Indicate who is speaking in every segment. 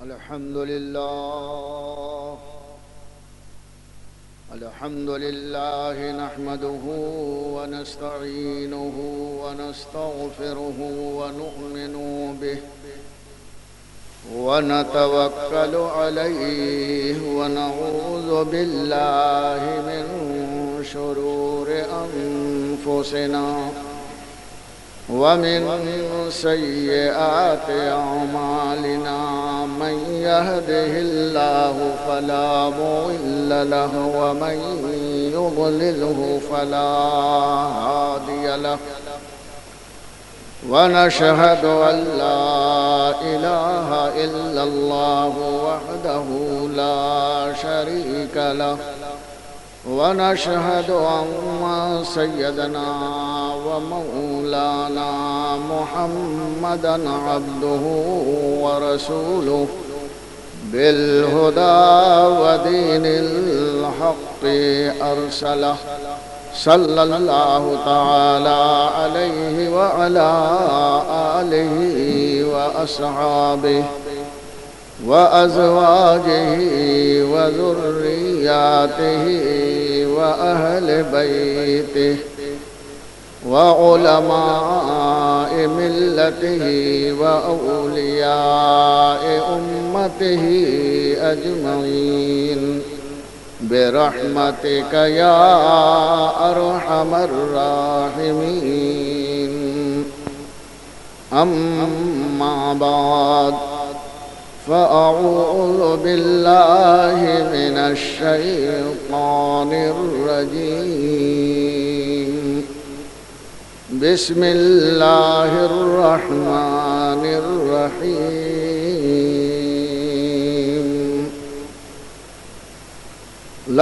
Speaker 1: الحمد لله نحمده ونستعينه ونستغفره ونؤمن به ونتوكل عليه ونعوذ بالله من شرور أنفسنا ومن سيئات أعمالنا من يهده الله فلا مضل له ومن يضلله فلا هادي له ونشهد أن لا إله إلا الله وحده لا شريك له ونشهد أن سيدنا ومولانا محمدا عبده ورسوله بالهدى ودين الحق أرسله صلى الله تعالى عليه وعلى آله وأصحابه وأزواجه وذرياته وأهل بيته وعلماء ملته وأولياء أمته أجمعين برحمتك يا أرحم الراحمين. أما بعد فأعوذ بالله من الشيطان الرجيم. بسم الله الرحمن الرحيم.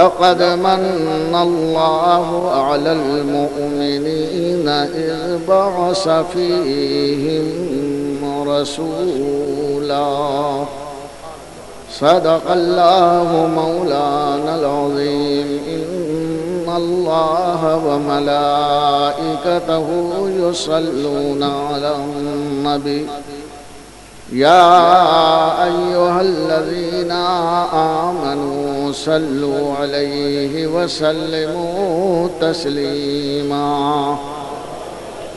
Speaker 1: لقد من الله على المؤمنين إذ بعث فيهم رسولا صدق الله مولانا العظيم. إن الله وملائكته يصلون على النبي يا أيها الذين آمنوا صلوا عليه وسلموا تسليما.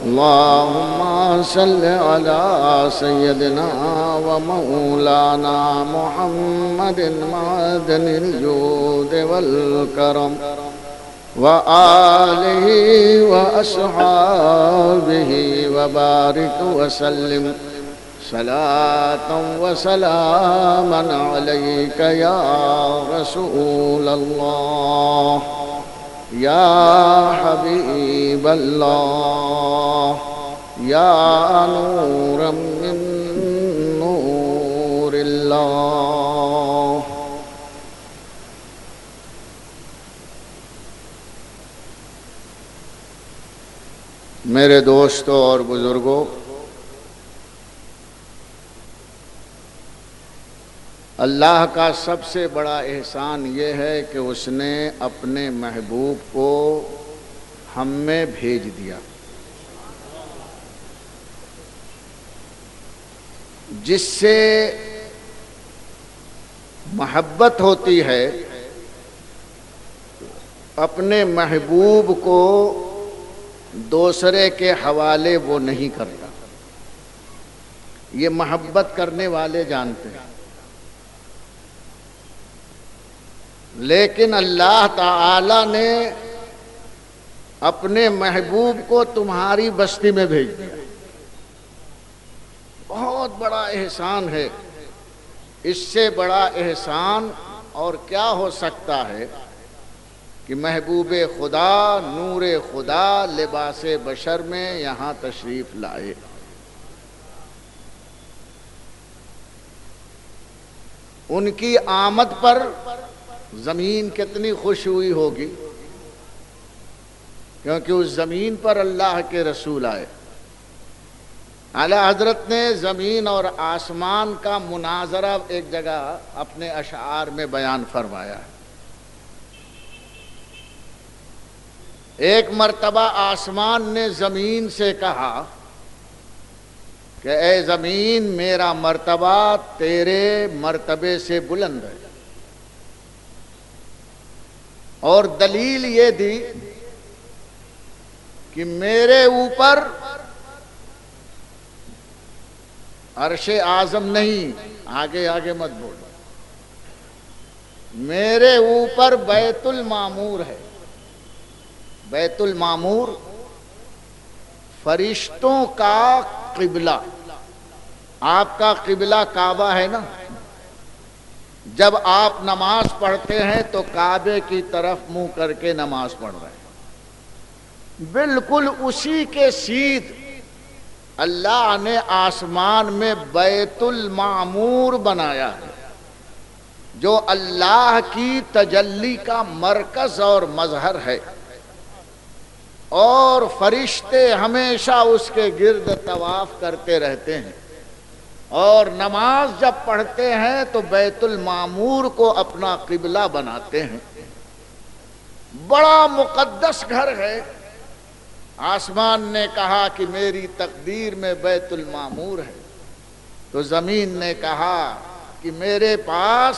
Speaker 1: اللهم صل على سيدنا ومولانا محمد معدن الجود والكرم وآله وأصحابه وبارك وسلم صلاة وسلاما عليك يا رسول الله يا حبيب الله يا نورا من نور الله. میرے دوستوں اور بزرگوں، اللہ کا سب سے بڑا احسان یہ ہے کہ اس نے اپنے محبوب کو ہم میں بھیج دیا، جس سے محبت ہوتی ہے اپنے محبوب کو دوسرے کے حوالے وہ نہیں کرتا. یہ محبت کرنے والے جانتے ہیں، لیکن اللہ تعالی نے اپنے محبوب کو تمہاری بستی میں بھیج دیا. بہت بڑا احسان ہے. اس سے بڑا احسان اور کیا ہو سکتا ہے کہ محبوب خدا نور خدا لباس بشر میں یہاں تشریف لائے. ان کی آمد پر زمین کتنی خوش ہوئی ہوگی، کیونکہ اس زمین پر اللہ کے رسول آئے. اعلی حضرت نے زمین اور آسمان کا مناظرہ ایک جگہ اپنے اشعار میں بیان فرمایا ہے. ایک مرتبہ آسمان نے زمین سے کہا کہ اے زمین میرا مرتبہ تیرے مرتبے سے بلند ہے، اور دلیل یہ دی کہ میرے اوپر عرش اعظم نہیں، آگے آگے مت بولو، میرے اوپر بیت المعمور ہے۔ بیت المعمور فرشتوں کا قبلہ، آپ کا قبلہ کعبہ ہے نا، جب آپ نماز پڑھتے ہیں تو کعبے کی طرف منہ کر کے نماز پڑھ رہے ہیں، بالکل اسی کے سیدھ اللہ نے آسمان میں بیت المعمور بنایا ہے، جو اللہ کی تجلی کا مرکز اور مظہر ہے، اور فرشتے ہمیشہ اس کے گرد طواف کرتے رہتے ہیں، اور نماز جب پڑھتے ہیں تو بیت المعمور کو اپنا قبلہ بناتے ہیں۔ بڑا مقدس گھر ہے۔ آسمان نے کہا کہ میری تقدیر میں بیت المعمور ہے، تو زمین نے کہا کہ میرے پاس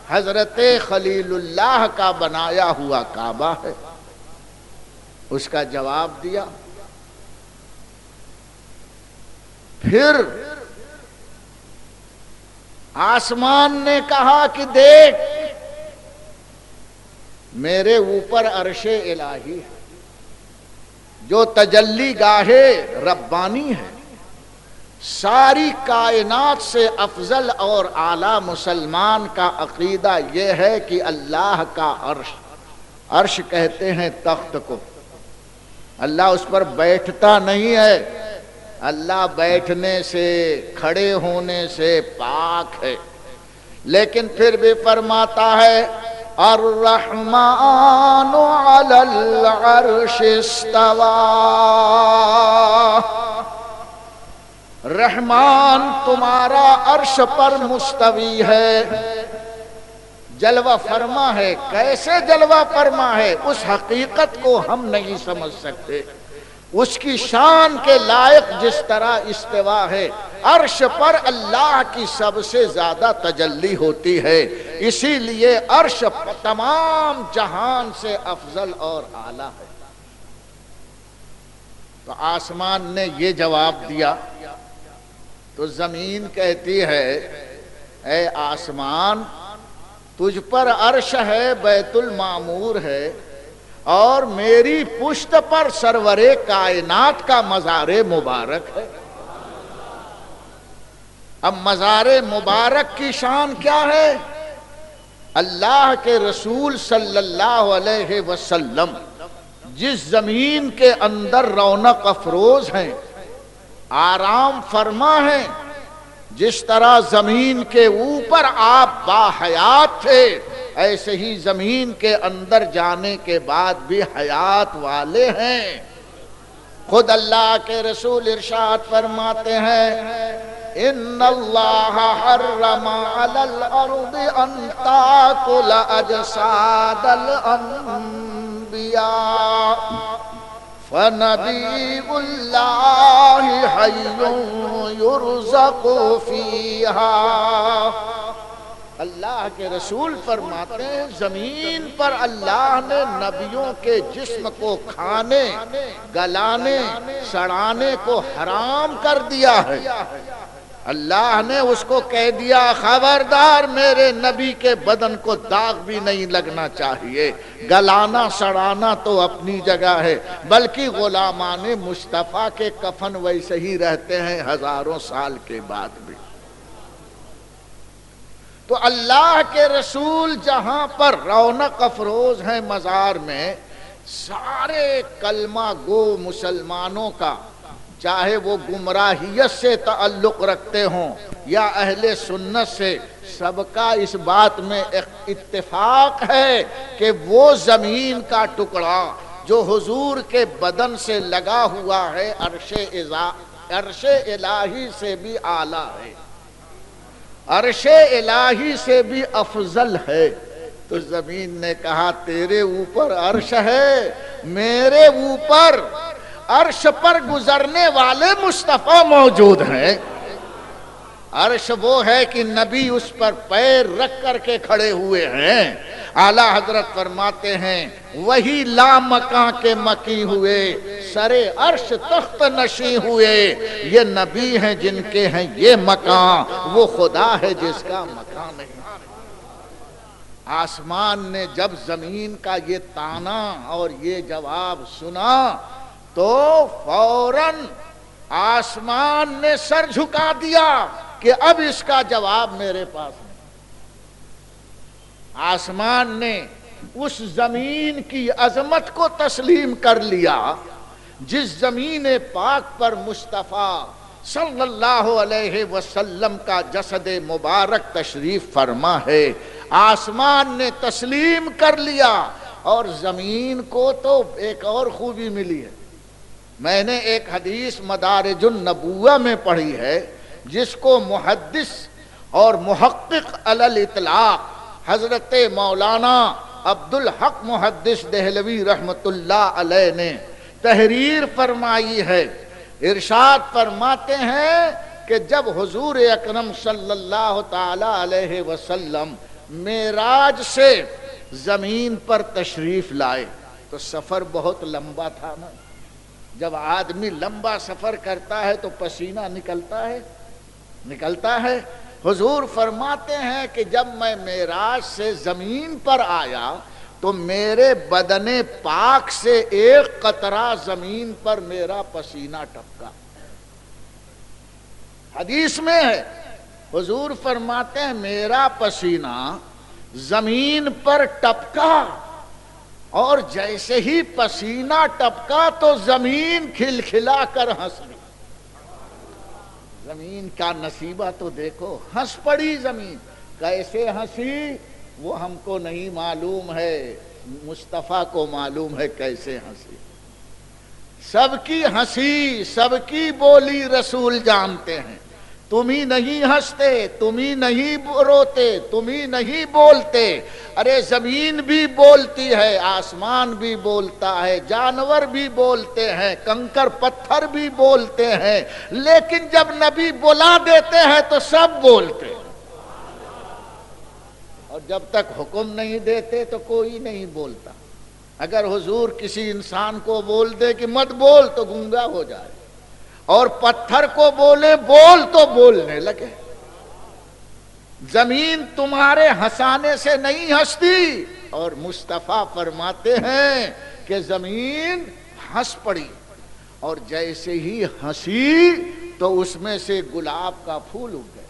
Speaker 1: حضرت خلیل اللہ کا بنایا ہوا کعبہ ہے۔ اس کا جواب دیا۔ پھر آسمان نے کہا کہ دیکھ میرے اوپر عرش الہی ہے، جو تجلی گاہ ربانی ہے، ساری کائنات سے افضل اور اعلی مسلمان کا عقیدہ یہ ہے کہ اللہ کا عرش، عرش کہتے ہیں تخت کو، اللہ اس پر بیٹھتا نہیں ہے، اللہ بیٹھنے سے کھڑے ہونے سے پاک ہے، لیکن پھر بھی فرماتا ہے الرحمن علی العرش استوى، رحمان تمہارا عرش پر مستوی ہے، جلوہ فرما ہے۔ کیسے جلوہ فرما ہے؟ اس حقیقت کو ہم نہیں سمجھ سکتے، اس کی شان کے لائق جس طرح استوا ہے، عرش پر اللہ کی سب سے زیادہ تجلی ہوتی ہے، اسی لیے عرش تمام جہان سے افضل اور اعلیٰ ہے۔ تو آسمان نے یہ جواب دیا، تو زمین کہتی ہے اے آسمان تجھ پر عرش ہے، بیت المعمور ہے، اور میری پشت پر سرور کائنات کا مزار مبارک ہے۔ اب مزار مبارک کی شان کیا ہے؟ اللہ کے رسول صلی اللہ علیہ وسلم جس زمین کے اندر رونق افروز ہیں، آرام فرما ہیں، جس طرح زمین کے اوپر آپ باحیات تھے، ایسے ہی زمین کے اندر جانے کے بعد بھی حیات والے ہیں۔ خود اللہ کے رسول ارشاد فرماتے ہیں ان اللہ حرم علی الارض ان تاکل اجساد الانبیاء فنبی اللہ حی یرزق فیہا۔ اللہ کے رسول فرماتے ہیں زمین پر اللہ نے نبیوں کے جسم کو کھانے، گلانے، سڑانے کو حرام کر دیا ہے۔ اللہ نے اس کو کہہ دیا خبردار میرے نبی کے بدن کو داغ بھی نہیں لگنا چاہیے، گلانا سڑانا تو اپنی جگہ ہے، بلکہ غلامان مصطفیٰ کے کفن ویسے ہی رہتے ہیں ہزاروں سال کے بعد بھی۔ تو اللہ کے رسول جہاں پر رونق افروز ہیں مزار میں، سارے کلمہ گو مسلمانوں کا، چاہے وہ گمراہیت سے تعلق رکھتے ہوں یا اہل سنت سے، سب کا اس بات میں اتفاق ہے کہ وہ زمین کا ٹکڑا جو حضور کے بدن سے لگا ہوا ہے عرش الہی سے بھی اعلیٰ ہے، عرش الہی سے بھی افضل ہے۔ تو زمین نے کہا تیرے اوپر عرش ہے، میرے اوپر عرش پر گزرنے والے مصطفیٰ موجود ہیں۔ عرش وہ ہے کہ نبی اس پر پیر رکھ کر کے کھڑے ہوئے ہیں۔ اعلیٰ حضرت فرماتے ہیں وہی لا مکاں کے مکی ہوئے، سرے عرش تخت نشیں ہوئے، یہ نبی ہیں جن کے ہیں یہ مکان، وہ خدا ہے جس کا مکان نہیں۔ آسمان نے جب زمین کا یہ تانا اور یہ جواب سنا تو فوراً آسمان نے سر جھکا دیا کہ اب اس کا جواب میرے پاس نہیں۔ آسمان نے اس زمین کی عظمت کو تسلیم کر لیا جس زمین پاک پر مصطفیٰ صلی اللہ علیہ وسلم کا جسد مبارک تشریف فرما ہے۔ آسمان نے تسلیم کر لیا، اور زمین کو تو ایک اور خوبی ملی ہے۔ میں نے ایک حدیث مدارج النبوہ میں پڑھی ہے جس کو محدث اور محقق علی الاطلاق حضرت مولانا عبدالحق محدث دہلوی رحمت اللہ علیہ نے تحریر فرمائی ہے۔ ارشاد فرماتے ہیں کہ جب حضور اکرم صلی اللہ تعالی علیہ وسلم معراج سے زمین پر تشریف لائے تو سفر بہت لمبا تھا نا۔ جب آدمی لمبا سفر کرتا ہے تو پسینہ نکلتا ہے۔ حضور فرماتے ہیں کہ جب میں معراج سے زمین پر آیا تو میرے بدن پاک سے ایک قطرہ زمین پر میرا پسینہ ٹپکا۔ حدیث میں ہے، حضور فرماتے ہیں میرا پسینہ زمین پر ٹپکا، اور جیسے ہی پسینہ ٹپکا تو زمین کھلکھلا کر ہنس دی۔ زمین کا نصیبہ تو دیکھو، ہنس پڑی زمین۔ کیسے ہنسی وہ ہم کو نہیں معلوم ہے، مصطفیٰ کو معلوم ہے کیسے ہنسی۔ سب کی ہنسی، سب کی بولی رسول جانتے ہیں۔ تم ہی نہیں ہنستے، تم ہی نہیں روتے، تم ہی نہیں بولتے۔ ارے زمین بھی بولتی ہے، آسمان بھی بولتا ہے، جانور بھی بولتے ہیں، کنکر پتھر بھی بولتے ہیں، لیکن جب نبی بلا دیتے ہیں تو سب بولتے ہیں، اور جب تک حکم نہیں دیتے تو کوئی نہیں بولتا۔ اگر حضور کسی انسان کو بول دے کہ مت بول تو گونگا ہو جائے، اور پتھر کو بولے بول تو بولنے لگے۔ زمین تمہارے ہنسانے سے نہیں ہنستی، اور مصطفیٰ فرماتے ہیں کہ زمین ہنس پڑی، اور جیسے ہی ہنسی تو اس میں سے گلاب کا پھول اگ گیا۔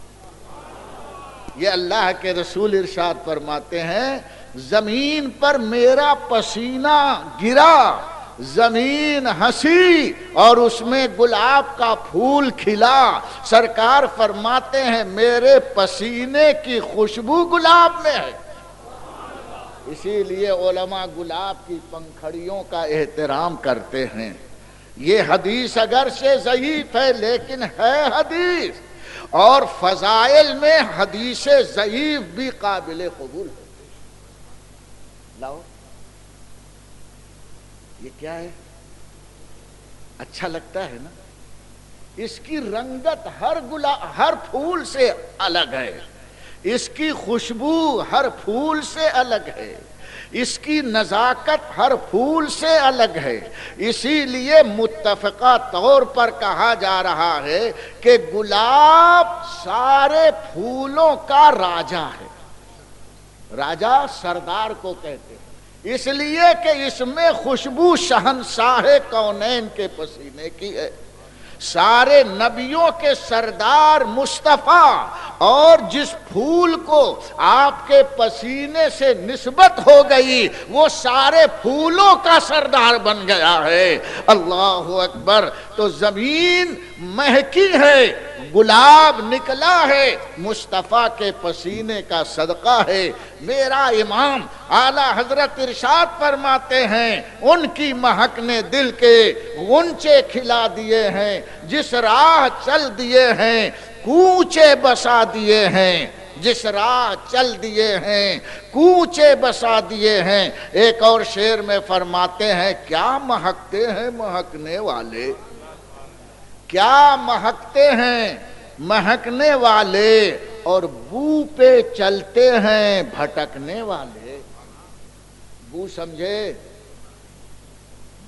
Speaker 1: یہ اللہ کے رسول ارشاد فرماتے ہیں زمین پر میرا پسینہ گرا، زمین ہنسی اور اس میں گلاب کا پھول کھلا۔ سرکار فرماتے ہیں میرے پسینے کی خوشبو گلاب میں ہے۔ اسی لیے علماء گلاب کی پنکھڑیوں کا احترام کرتے ہیں۔ یہ حدیث اگرچہ ضعیف ہے لیکن ہے حدیث، اور فضائل میں حدیث ضعیف بھی قابل قبول ہے۔ لاؤ یہ کیا ہے؟ اچھا لگتا ہے نا؟ اس کی رنگت ہر پھول سے الگ ہے، اس کی خوشبو ہر پھول سے الگ ہے، اس کی نزاکت ہر پھول سے الگ ہے۔ اسی لیے متفقہ طور پر کہا جا رہا ہے کہ گلاب سارے پھولوں کا راجا ہے۔ راجا سردار کو کہتے ہیں، اس لیے کہ اس میں خوشبو شہنشاہ کونین کے پسینے کی ہے۔ سارے نبیوں کے سردار مصطفیٰ، اور جس پھول کو آپ کے پسینے سے نسبت ہو گئی وہ سارے پھولوں کا سردار بن گیا ہے۔ اللہ اکبر۔ تو زمین مہکی ہے، گلاب نکلا ہے، مصطفیٰ کے پسینے کا صدقہ ہے۔ میرا امام اعلیٰ حضرت ارشاد فرماتے ہیں ان کی مہک نے دل کے غنچے کھلا دیے ہیں، جس راہ چل دیے ہیں کوچے بسا دیے ہیں، جس راہ چل دیے ہیں کوچے بسا دیے ہیں۔ ایک اور شعر میں فرماتے ہیں کیا مہکتے ہیں مہکنے والے، کیا مہکتے ہیں مہکنے والے اور بو پہ چلتے ہیں بھٹکنے والے. بو سمجھے؟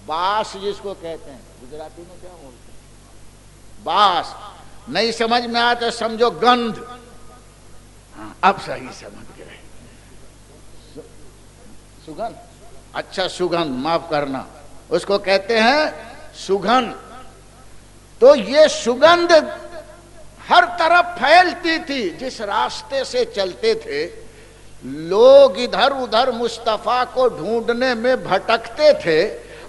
Speaker 1: باس جس کو کہتے ہیں، گجراتی میں کیا بولتے ہیں؟ باس. نہیں سمجھ میں آیا تو سمجھو گندھ. اب صحیح سمجھ گئے. سگندھ. اچھا سگندھ، معاف کرنا، اس کو کہتے ہیں سگندھ. تو یہ سگندھ ہر طرف پھیلتی تھی. جس راستے سے چلتے تھے لوگ ادھر ادھر مصطفیٰ کو ڈھونڈنے میں بھٹکتے تھے،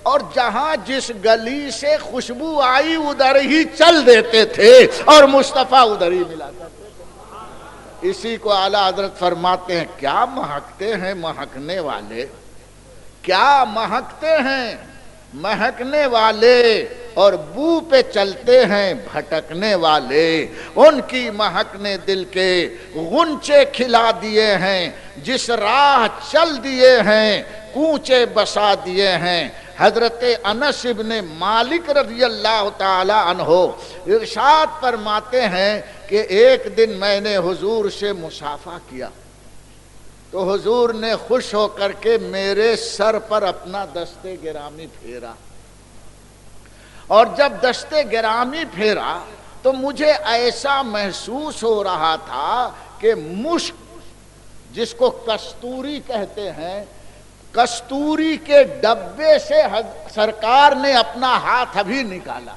Speaker 1: اور جہاں جس گلی سے خوشبو آئی ادھر ہی چل دیتے تھے اور مصطفیٰ ادھر ہی ملا کرتے تھے. اسی کو اعلیٰ حضرت فرماتے ہیں کیا مہکتے ہیں مہکنے والے، کیا مہکتے ہیں مہکنے والے اور بو پہ چلتے ہیں بھٹکنے والے. ان کی مہک نے دل کے غنچے کھلا دیے ہیں، جس راہ چل دیے ہیں کوچے بسا دیے ہیں. حضرت انس ابن مالک رضی اللہ تعالی عنہ ارشاد فرماتے ہیں کہ ایک دن میں نے حضور سے مصافحہ کیا تو حضور نے خوش ہو کر کے میرے سر پر اپنا دست گرامی پھیرا، اور جب دست گرامی پھیرا تو مجھے ایسا محسوس ہو رہا تھا کہ مشک، جس کو کستوری کہتے ہیں، کستوری کے ڈبے سے سرکار نے اپنا ہاتھ ابھی نکالا.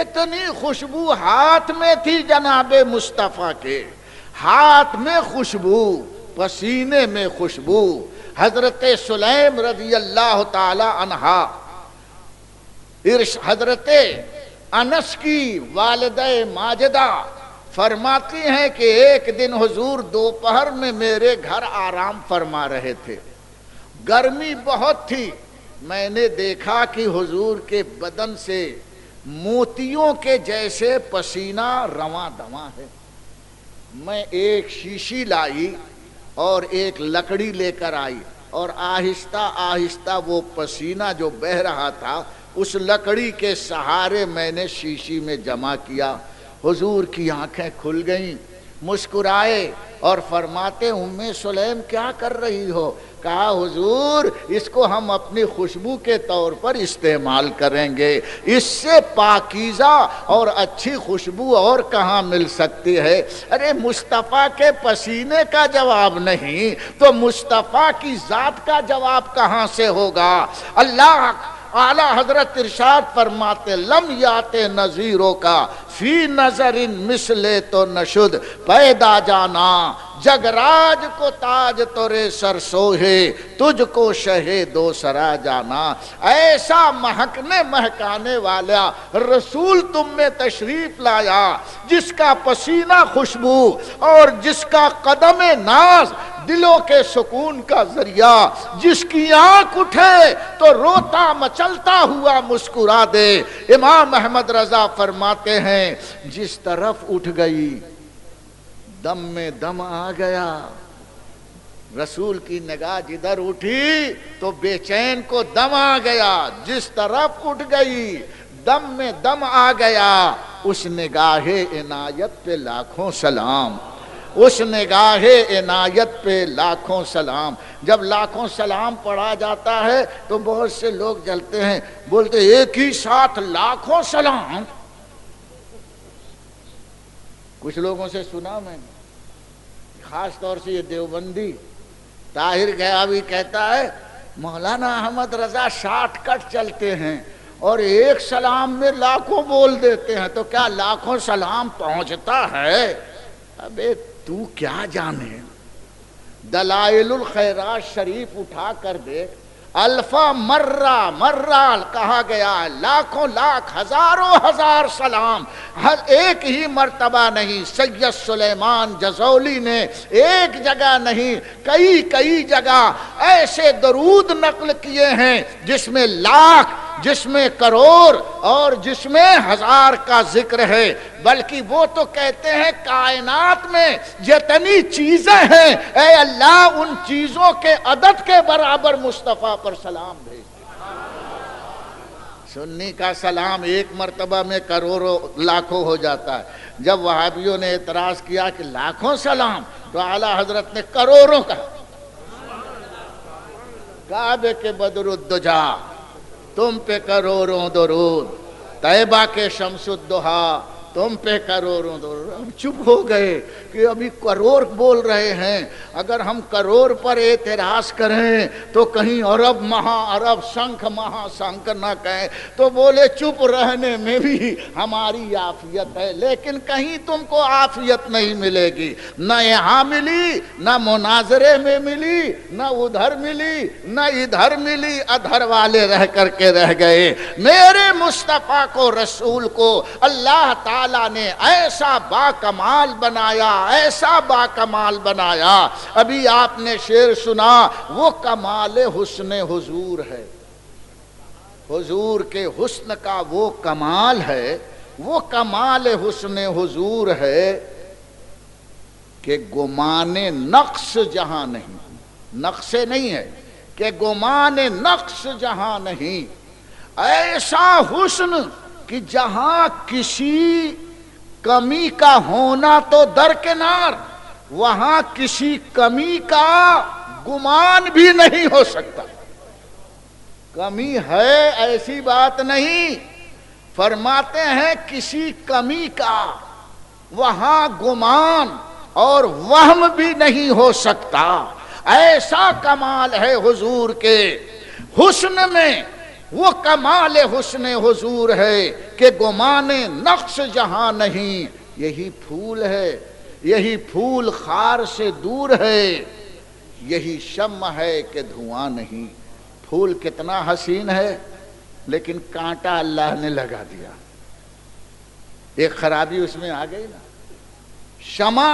Speaker 1: اتنی خوشبو ہاتھ میں تھی جناب مصطفیٰ کے، ہاتھ میں خوشبو، پسینے میں خوشبو. حضرت سلیم رضی اللہ تعالی عنہا، حضرت انس کی والدہ ماجدہ فرماتی ہیں کہ ایک دن حضور دوپہر میں میرے گھر آرام فرما رہے تھے، گرمی بہت تھی. میں نے دیکھا کہ حضور کے بدن سے موتیوں کے جیسے پسینہ رواں دواں ہے. میں ایک شیشی لائی اور ایک لکڑی لے کر آئی، اور آہستہ آہستہ وہ پسینہ جو بہہ رہا تھا اس لکڑی کے سہارے میں نے شیشی میں جمع کیا. حضور کی آنکھیں کھل گئیں، مسکرائے اور فرماتے ام سلیم کیا کر رہی ہو؟ کہا حضور اس کو ہم اپنی خوشبو کے طور پر استعمال کریں گے، اس سے پاکیزہ اور اچھی خوشبو اور کہاں مل سکتی ہے؟ ارے مصطفیٰ کے پسینے کا جواب نہیں تو مصطفیٰ کی ذات کا جواب کہاں سے ہوگا؟ اللہ اعلی حضرت ارشاد فرماتے لم یات نظیروں کا فی نظر مثل تو نشد، پیدا جانا جگراج کو تاج تورے سر سوہے، تجھ کو شہ دو سرا جانا. ایسا مہکنے مہکانے والا رسول تم میں تشریف لایا، جس کا پسینہ خوشبو اور جس کا قدم ناز دلوں کے سکون کا ذریعہ، جس کی آنکھ اٹھے تو روتا مچلتا ہوا مسکرا دے. امام احمد رضا فرماتے ہیں جس طرف اٹھ گئی دم میں دم آ گیا. رسول کی نگاہ جدھر اٹھی تو بے چین کو دم آ گیا، جس طرف اٹھ گئی دم میں دم آ گیا. اس نگاہ عنایت پہ لاکھوں سلام، اس نگاہ عنایت پہ لاکھوں سلام. جب لاکھوں سلام پڑھا جاتا ہے تو بہت سے لوگ جلتے ہیں، بولتے ایک ہی ساتھ لاکھوں سلام. کچھ لوگوں سے سنا میں نے، خاص طور سے یہ دیوبندی طاہر غیابی کہتا ہے مولانا احمد رضا شارٹ کٹ چلتے ہیں اور ایک سلام میں لاکھوں بول دیتے ہیں، تو کیا لاکھوں سلام پہنچتا ہے؟ ابے تو کیا جانے. دلائل الخیرات شریف اٹھا کر دیکھ، الفا مرہ مرہ کہا گیا، لاکھوں لاکھ ہزاروں ہزار سلام، ہر ایک ہی مرتبہ نہیں. سید سلیمان جزولی نے ایک جگہ نہیں کئی کئی جگہ ایسے درود نقل کیے ہیں جس میں لاکھ، جس میں کروڑ اور جس میں ہزار کا ذکر ہے. بلکہ وہ تو کہتے ہیں کائنات میں جتنی چیزیں ہیں اے اللہ ان چیزوں کے عدد کے برابر مصطفیٰ پر سلام بھیج. سنی کا سلام ایک مرتبہ میں کروڑوں لاکھوں ہو جاتا ہے، جب وہابیوں نے اعتراض کیا کہ لاکھوں سلام، تو اعلیٰ حضرت نے کروڑوں کا، کعبے کے بدر الدجا تم پہ کروڑوں درود، طیبہ کے شمس الدہا تم پہ کروڑوں درود۔ ہم چپ ہو گئے کہ ابھی کروڑ بول رہے ہیں، اگر ہم کروڑ پر اعتراض کریں تو کہیں عرب مہا عرب شنکھ مہا شنکھ نہ کہیں، تو بولے چپ رہنے میں بھی ہماری عافیت ہے، لیکن کہیں تم کو عافیت نہیں ملے گی، نہ یہاں ملی، نہ مناظرے میں ملی، نہ ادھر ملی، نہ ادھر ملی، ادھر والے رہ کر کے رہ گئے۔ میرے مصطفیٰ کو، رسول کو اللہ تعالیٰ نے ایسا با کمال بنایا، ایسا با کمال بنایا۔ ابھی آپ نے شعر سنا، وہ کمال حسن حضور ہے، حضور کے حسن کا وہ کمال ہے، وہ کمال حسن حضور ہے کہ گمان نقص جہاں نہیں، نقص نہیں ہے کہ گمان نقص جہاں نہیں، ایسا حسن کہ جہاں کسی کمی کا ہونا تو درکنار، وہاں کسی کمی کا گمان بھی نہیں ہو سکتا۔ کمی ہے ایسی بات نہیں، فرماتے ہیں کسی کمی کا وہاں گمان اور وہم بھی نہیں ہو سکتا۔ ایسا کمال ہے حضور کے حسن میں، وہ کمال حسن حضور ہے کہ گمان نقص جہاں نہیں۔ یہی پھول ہے، یہی پھول خار سے دور ہے، یہی شمع ہے کہ دھواں نہیں۔ پھول کتنا حسین ہے لیکن کانٹا اللہ نے لگا دیا، ایک خرابی اس میں آ گئی نا۔ شمع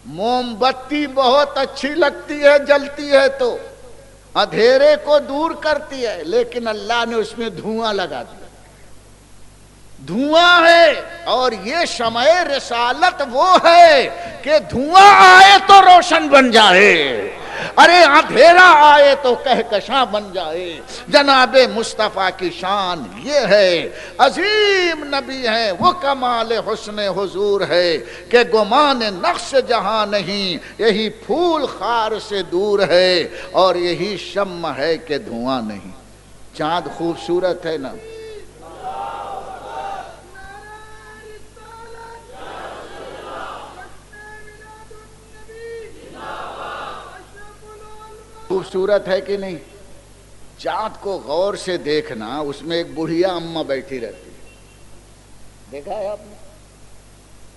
Speaker 1: موم بتی بہت اچھی لگتی ہے، جلتی ہے تو اندھیرے کو دور کرتی ہے، لیکن اللہ نے اس میں دھواں لگا دیا، دھواں ہے۔ اور یہ شمع رسالت وہ ہے کہ دھواں آئے تو روشن بن جائے، ارے اندھیرا آئے تو کہکشاں بن جائے۔ جناب مصطفیٰ کی شان یہ ہے، عظیم نبی ہے، وہ کمال حسن حضور ہے کہ گمان نقص جہاں نہیں، یہی پھول خار سے دور ہے اور یہی شمع ہے کہ دھواں نہیں۔ چاند خوبصورت ہے نا، خوبصورت ہے کہ نہیں؟ چاند کو غور سے دیکھنا، اس میں ایک بڑھیا اماں بیٹھی رہتی ہے، دیکھا ہے آپ نے؟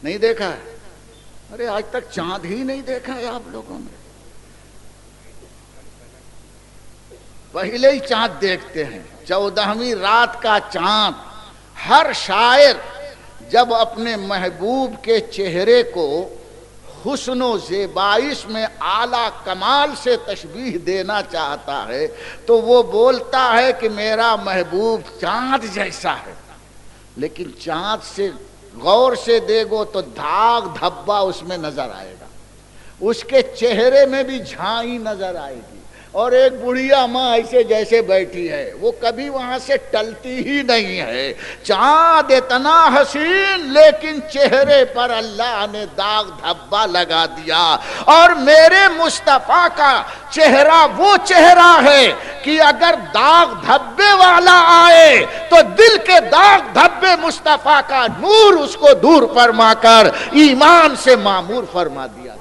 Speaker 1: نہیں دیکھا ہے؟ ارے آج تک چاند ہی نہیں دیکھا ہے آپ لوگوں نے، پہلے ہی چاند دیکھتے ہیں، 14ویں رات کا چاند۔ ہر شاعر جب اپنے محبوب کے چہرے کو حسن و زیبائش میں اعلیٰ کمال سے تشبیہ دینا چاہتا ہے تو وہ بولتا ہے کہ میرا محبوب چاند جیسا ہے، لیکن چاند سے غور سے دیکھو تو داغ دھبا اس میں نظر آئے گا، اس کے چہرے میں بھی جھائیں نظر آئے گی، اور ایک بڑھیا ماں ایسے جیسے بیٹھی ہے، وہ کبھی وہاں سے ٹلتی ہی نہیں ہے۔ چاند اتنا حسین، لیکن چہرے پر اللہ نے داغ دھبا لگا دیا۔ اور میرے مصطفیٰ کا چہرہ وہ چہرہ ہے کہ اگر داغ دھبے والا آئے تو دل کے داغ دھبے مصطفیٰ کا نور اس کو دور فرما کر ایمان سے معمور فرما دیا۔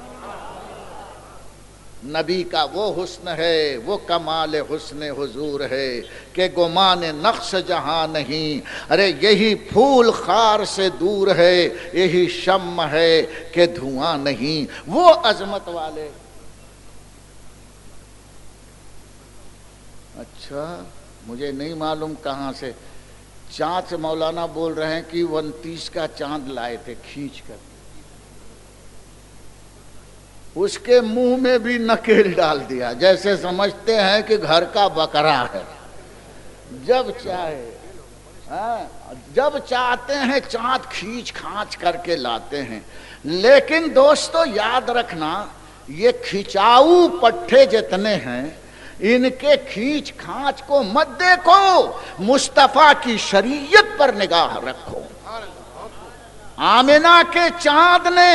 Speaker 1: نبی کا وہ حسن ہے، وہ کمال حسن حضور ہے کہ گمان نقص جہاں نہیں، ارے یہی پھول خار سے دور ہے، یہی شمع ہے کہ دھواں نہیں۔ وہ عظمت والے، اچھا مجھے نہیں معلوم کہاں سے چاند سے مولانا بول رہے ہیں کہ 29 کا چاند لائے تھے کھینچ کر، اس کے منہ میں بھی نکیل ڈال دیا، جیسے سمجھتے ہیں کہ گھر کا بکرا ہے۔ جب چاہتے ہیں چاند کھینچ کھانچ کر کے لاتے ہیں، لیکن دوستو یاد رکھنا یہ کھچاؤ پٹھے جتنے ہیں ان کے کھینچ کھانچ کو مت دیکھو، مصطفیٰ کی شریعت پر نگاہ رکھو۔ آمنہ کے چاند نے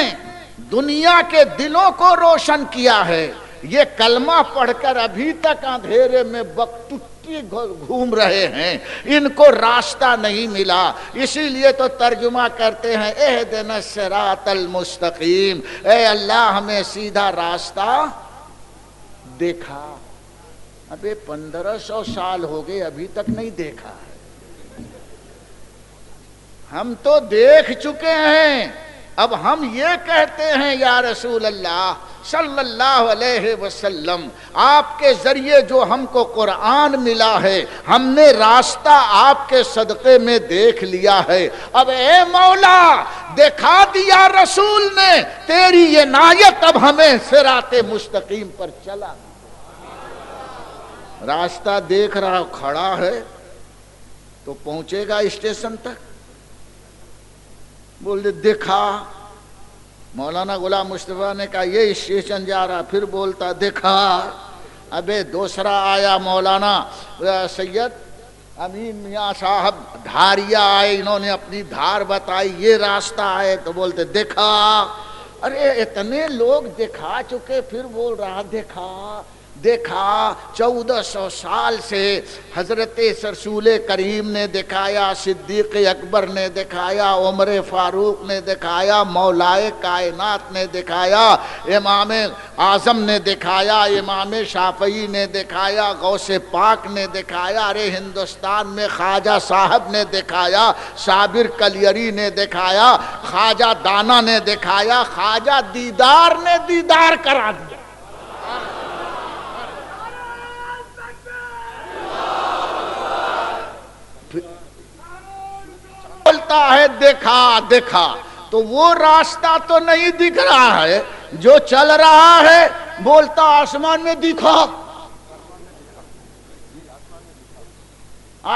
Speaker 1: دنیا کے دلوں کو روشن کیا ہے. یہ کلمہ پڑھ کر ابھی تک اندھیرے میں بکٹی گھوم رہے ہیں، ان کو راستہ نہیں ملا. اسی لیے تو ترجمہ کرتے ہیں اہدنا الصراط المستقیم، اے اللہ ہمیں سیدھا راستہ دیکھا. ابے 1500 سال ہو گئے ابھی تک نہیں دیکھا ہے. ہم تو دیکھ چکے ہیں. اب ہم یہ کہتے ہیں یا رسول اللہ صلی اللہ علیہ وسلم، آپ کے ذریعے جو ہم کو قرآن ملا ہے ہم نے راستہ آپ کے صدقے میں دیکھ لیا ہے. اب اے مولا دکھا دیا رسول نے تیری یہ عنایت، اب ہمیں صراط مستقیم پر چلا. راستہ دیکھ رہا کھڑا ہے تو پہنچے گا اسٹیشن تک. بولے دیکھا. مولانا غلام مصطفیٰ نے کہا یہ اسٹیشن جا رہا، پھر بولتا دیکھا. ابے دوسرا آیا مولانا سید امین میاں صاحب دھاریا آئے، انہوں نے اپنی دھار بتائی یہ راستہ آئے تو بولتے دیکھا. ارے اتنے لوگ دکھا چکے پھر بول رہا دیکھا دیکھا. 1400 سال سے حضرت رسول کریم نے دکھایا، صدیق اکبر نے دکھایا، عمر فاروق نے دکھایا، مولائے کائنات نے دکھایا، امام اعظم نے دکھایا، امام شافعی نے دکھایا، غوث پاک نے دکھایا. ارے ہندوستان میں خواجہ صاحب نے دکھایا، صابر کلیری نے دکھایا، خواجہ دانا نے دکھایا، خواجہ دیدار نے دیدار کرا دیا. بولتا ہے دیکھا دیکھا. تو وہ راستہ تو نہیں دکھ رہا ہے جو چل رہا ہے. بولتا آسمان میں دکھا،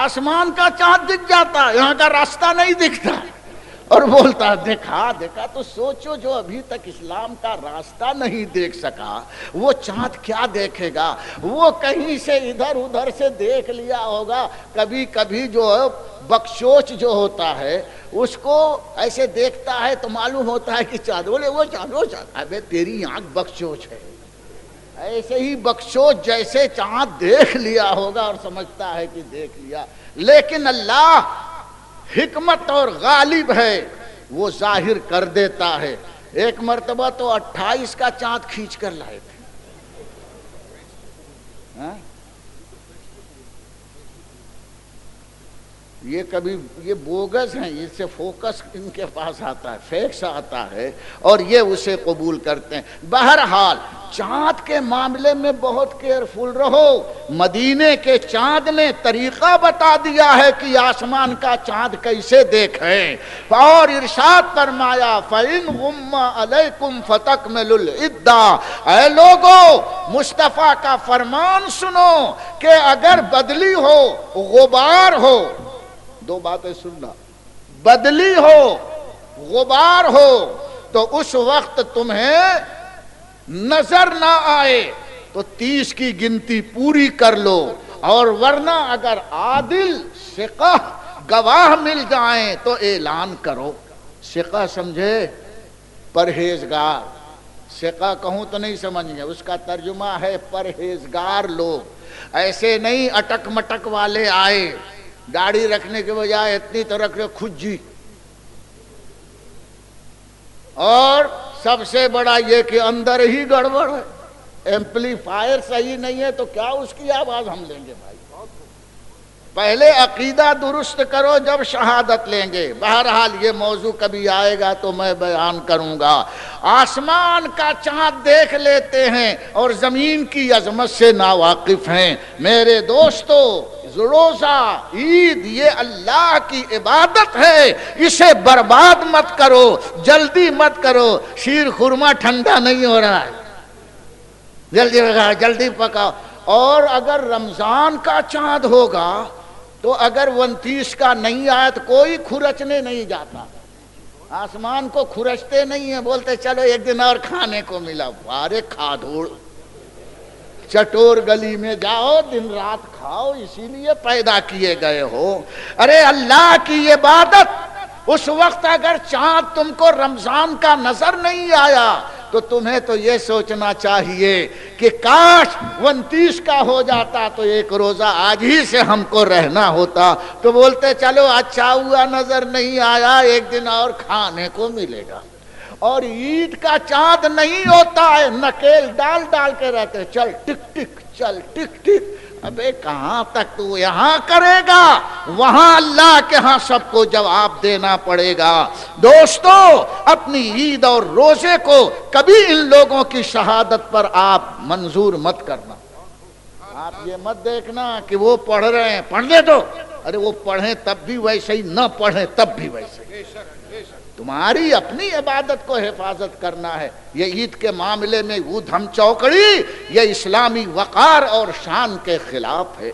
Speaker 1: آسمان کا چاند دکھ جاتا، یہاں کا راستہ نہیں دکھتا. اور بولتا دیکھا دیکھا. تو سوچو جو ابھی تک اسلام کا راستہ نہیں دیکھ سکا وہ چاند کیا دیکھے گا. وہ کہیں سے ادھر ادھر سے دیکھ لیا ہوگا. کبھی کبھی جو بخشوچ جو ہوتا ہے اس کو ایسے دیکھتا ہے تو معلوم ہوتا ہے کہ چاند. بولے وہ چاند وہ چاند. ابے تیری آنکھ بخشوچ ہے. ایسے ہی بخشوچ جیسے چاند دیکھ لیا ہوگا اور سمجھتا ہے کہ دیکھ لیا. لیکن اللہ حکمت اور غالب ہے، وہ ظاہر کر دیتا ہے. ایک مرتبہ تو 28 کا چاند کھینچ کر لائے تھے. یہ کبھی یہ بوگس ہیں، اس سے فوکس ان کے پاس آتا ہے، فیکس آتا ہے اور یہ اسے قبول کرتے ہیں. بہرحال چاند کے معاملے میں بہت کیئرفل رہو. مدینے کے چاند نے طریقہ بتا دیا ہے کہ آسمان کا چاند کیسے دیکھیں، اور ارشاد فرمایا فَإِنْ غُمَّ عَلَيْكُمْ فَتَكْمِلُوا الْعِدَّةَ. اے لوگو مصطفیٰ کا فرمان سنو کہ اگر بدلی ہو، غبار ہو، دو باتیں سننا، بدلی ہو غبار ہو تو اس وقت تمہیں نظر نہ آئے تو 30 کی گنتی پوری کر لو. اور ورنہ اگر عادل ثقہ گواہ مل جائیں تو اعلان کرو. ثقہ سمجھے؟ پرہیزگار. ثقہ کہوں تو نہیں سمجھ گے، اس کا ترجمہ ہے پرہیزگار لوگ. ایسے نہیں اٹک مٹک والے آئے، گاڑی رکھنے کے بجائے اتنی تو رکھ رہے کھجی. اور سب سے بڑا یہ کہ اندر ہی گڑبڑ ہے، ایمپلیفائر صحیح نہیں ہے تو کیا اس کی آواز ہم لیں گے بھائی. پہلے عقیدہ درست کرو جب شہادت لیں گے. بہرحال یہ موضوع کبھی آئے گا تو میں بیان کروں گا. آسمان کا چاند دیکھ لیتے ہیں اور زمین کی عظمت سے ناواقف ہیں. میرے دوستو روزہ عید یہ اللہ کی عبادت ہے، اسے برباد مت کرو، جلدی مت کرو. شیر خورما ٹھنڈا نہیں ہو رہا ہے، جلدی پکاؤ جلدی پکاؤ. اور اگر رمضان کا چاند ہوگا تو اگر 29 کا نہیں آیا تو کوئی کھرچنے نہیں جاتا. آسمان کو کھرچتے نہیں ہیں، بولتے چلو ایک دن اور کھانے کو ملا. ارے کھادوڑ چٹور گلی میں جاؤ دن رات کھاؤ، اسی لیے پیدا کیے گئے ہو. ارے اللہ کی عبادت اس وقت اگر چاند تم کو رمضان کا نظر نہیں آیا تو تمہیں تو یہ سوچنا چاہیے کہ کاش 29 کا ہو جاتا تو ایک روزہ آج ہی سے ہم کو رہنا ہوتا. تو بولتے چلو اچھا ہوا نظر نہیں آیا، ایک دن اور کھانے کو ملے گا. اور عید کا چاند نہیں ہوتا ہے، نکیل ڈال ڈال کے رہتے، چل ٹک ٹک چل ٹک ٹک. ابے کہاں تک تو یہاں کرے گا، وہاں اللہ کے ہاں سب کو جواب دینا پڑے گا. دوستو اپنی عید اور روزے کو کبھی ان لوگوں کی شہادت پر آپ منظور مت کرنا. آپ یہ مت دیکھنا کہ وہ پڑھ رہے ہیں پڑھنے دو، ارے وہ پڑھیں تب بھی ویسے ہی، نہ پڑھیں تب بھی ویسے ہی. تمہاری اپنی عبادت کو حفاظت کرنا ہے. یہ عید کے معاملے میں وہ دھم چوکڑی یہ اسلامی وقار اور شان کے خلاف ہے.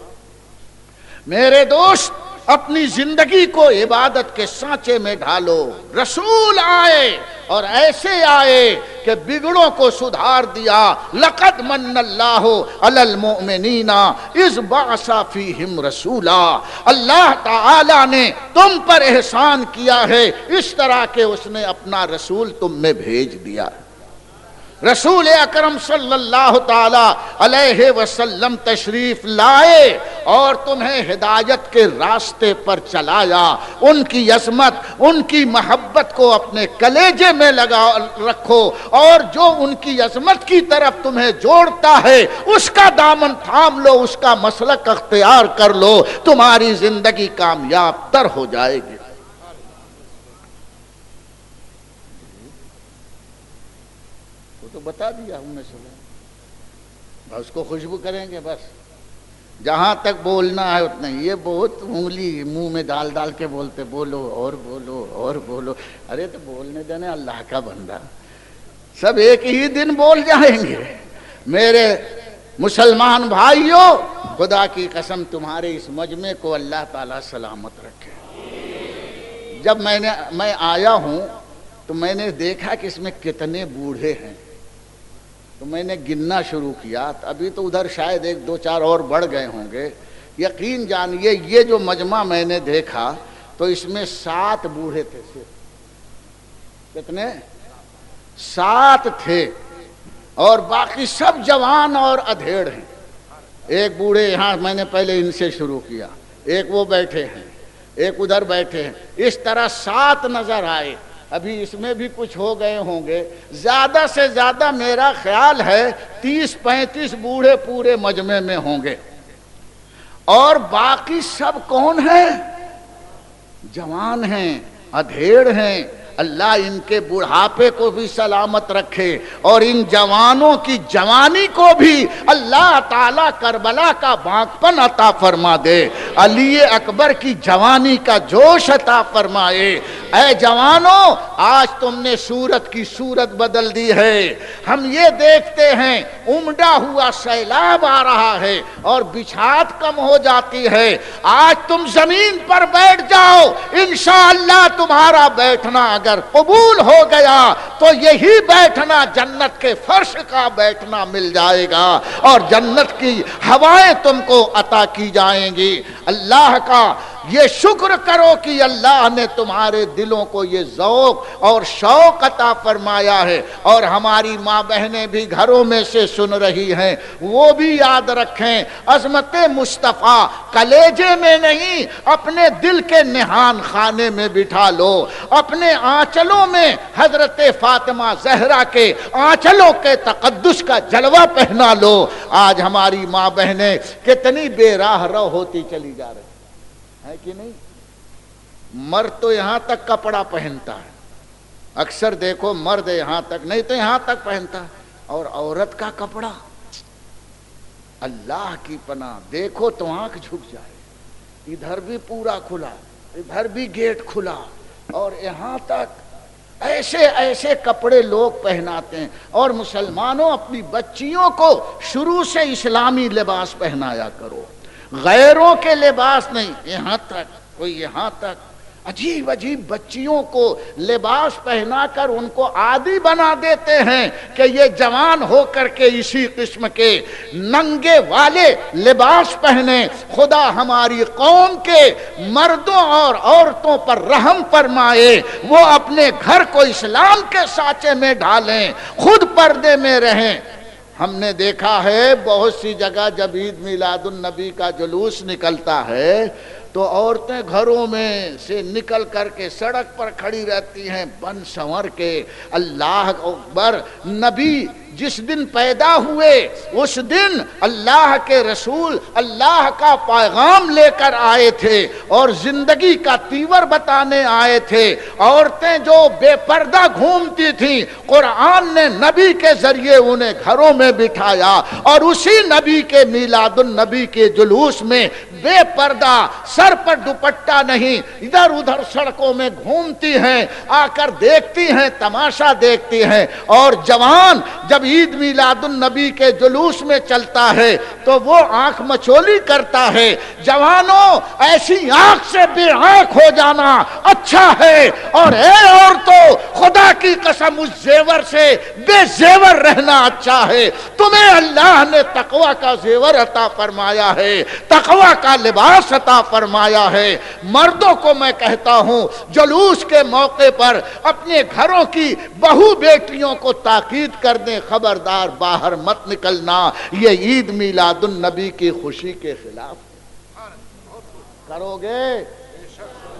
Speaker 1: میرے دوست اپنی زندگی کو عبادت کے سانچے میں ڈالو. رسول آئے اور ایسے آئے کہ بگڑوں کو سدھار دیا. لقد من اللہ علی المؤمنین اذ بعث فیہم رسولا. اللہ تعالی نے تم پر احسان کیا ہے اس طرح کہ اس نے اپنا رسول تم میں بھیج دیا. رسول اکرم صلی اللہ تعالی علیہ وسلم تشریف لائے اور تمہیں ہدایت کے راستے پر چلایا. ان کی عظمت، ان کی محبت کو اپنے کلیجے میں لگا رکھو، اور جو ان کی عظمت کی طرف تمہیں جوڑتا ہے اس کا دامن تھام لو، اس کا مسلک اختیار کر لو، تمہاری زندگی کامیاب تر ہو جائے گی. تو بتا دیا ہم نے، سنا اس کو خوشبو کریں گے بس. جہاں تک بولنا ہے اتنا. یہ بہت انگلی منہ میں ڈال ڈال کے بولتے، بولو اور بولو اور بولو. ارے تو بولنے دینے، اللہ کا بندہ سب ایک ہی دن بول جائیں گے. میرے مسلمان بھائیوں، خدا کی قسم تمہارے اس مجمع کو اللہ تعالیٰ سلامت رکھے. جب میں آیا ہوں تو میں نے دیکھا کہ اس میں کتنے بوڑھے ہیں، تو میں نے گننا شروع کیا. ابھی تو ادھر شاید 1-2-4 اور بڑھ گئے ہوں گے. یقین جانیے یہ جو مجمع میں نے دیکھا تو اس میں 7 بوڑھے تھے. صرف کتنے؟ 7 تھے، اور باقی سب جوان اور ادھیڑ ہیں. ایک بوڑھے یہاں، میں نے پہلے ان سے شروع کیا، ایک وہ بیٹھے ہیں، ایک ادھر بیٹھے ہیں. اس طرح 7 نظر آئے. ابھی اس میں بھی کچھ ہو گئے ہوں گے. زیادہ سے زیادہ میرا خیال ہے 30-35 بوڑھے پورے مجمع میں ہوں گے. اور باقی سب کون ہیں؟ جوان ہیں، ادھیڑ ہیں. اللہ ان کے بڑھاپے کو بھی سلامت رکھے، اور ان جوانوں کی جوانی کو بھی اللہ تعالیٰ کربلا کا بانکپن عطا فرما دے. علی اکبر کی جوانی کا جوش عطا فرمائے. اے جوانوں، آج تم نے صورت کی صورت بدل دی ہے. ہم یہ دیکھتے ہیں امڈا ہوا سیلاب آ رہا ہے اور بچھات کم ہو جاتی ہے. آج تم زمین پر بیٹھ جاؤ، انشاءاللہ تمہارا بیٹھنا اگر قبول ہو گیا تو یہی بیٹھنا جنت کے فرش کا بیٹھنا مل جائے گا، اور جنت کی ہوائیں تم کو عطا کی جائیں گی. اللہ کا یہ شکر کرو کہ اللہ نے تمہارے دلوں کو یہ ذوق اور شوق عطا فرمایا ہے. اور ہماری ماں بہنیں بھی گھروں میں سے سن رہی ہیں، وہ بھی یاد رکھیں عظمت مصطفیٰ کلیجے میں نہیں، اپنے دل کے نہان خانے میں بٹھا لو. اپنے آنچلوں میں حضرت فاطمہ زہرا کے آنچلوں کے تقدس کا جلوہ پہنا لو. آج ہماری ماں بہنیں کتنی بے راہ رو ہوتی چلی جا رہی ہے کہ نہیں؟ مرد تو یہاں تک کپڑا پہنتا ہے، اکثر دیکھو مرد یہاں تک نہیں تو یہاں تک پہنتا ہے، اور عورت کا کپڑا اللہ کی پناہ دیکھو تو آنکھ جھک جائے. ادھر بھی پورا کھلا، ادھر بھی گیٹ کھلا، اور یہاں تک ایسے ایسے کپڑے لوگ پہناتے ہیں. اور مسلمانوں اپنی بچیوں کو شروع سے اسلامی لباس پہنایا کرو، غیروں کے لباس نہیں. یہاں تک کوئی یہاں تک عجیب عجیب بچیوں کو لباس پہنا کر ان کو عادی بنا دیتے ہیں کہ یہ جوان ہو کر کے اسی قسم کے ننگے والے لباس پہنے. خدا ہماری قوم کے مردوں اور عورتوں پر رحم فرمائے، وہ اپنے گھر کو اسلام کے سانچے میں ڈالیں، خود پردے میں رہیں. ہم نے دیکھا ہے بہت سی جگہ جب عید میلاد النبی کا جلوس نکلتا ہے تو عورتیں گھروں میں سے نکل کر کے سڑک پر کھڑی رہتی ہیں بن سنور کے. اللہ اکبر. نبی جس دن پیدا ہوئے اس دن اللہ کے رسول اللہ کا پیغام لے کر آئے تھے اور زندگی کا تیور بتانے آئے تھے. عورتیں جو بے پردہ گھومتی تھیں قرآن نے نبی کے ذریعے انہیں گھروں میں بٹھایا اور اسی نبی کے میلاد النبی کے جلوس میں بے پردہ، سر پر دوپٹہ نہیں، ادھر ادھر سڑکوں میں گھومتی ہیں، آ کر دیکھتی ہیں، تماشا دیکھتی ہیں. اور جوان جب عید میلاد النبی کے جلوس میں چلتا ہے تو وہ آنکھ مچولی کرتا ہے. جوانوں، ایسی آنکھ سے بے آنکھ ہو جانا اچھا ہے، اور اے عورتوں خدا کی قسم اس زیور سے بے زیور رہنا اچھا ہے. تمہیں اللہ نے تقوی کا زیور عطا فرمایا ہے، تقوی کا لباس عطا فرمایا ہے. مردوں کو میں کہتا ہوں جلوس کے موقع پر اپنے گھروں کی بہو بیٹیوں کو تاکید کر دیں، خبردار باہر مت نکلنا، یہ عید میلاد النبی کی خوشی کے خلاف کرو گے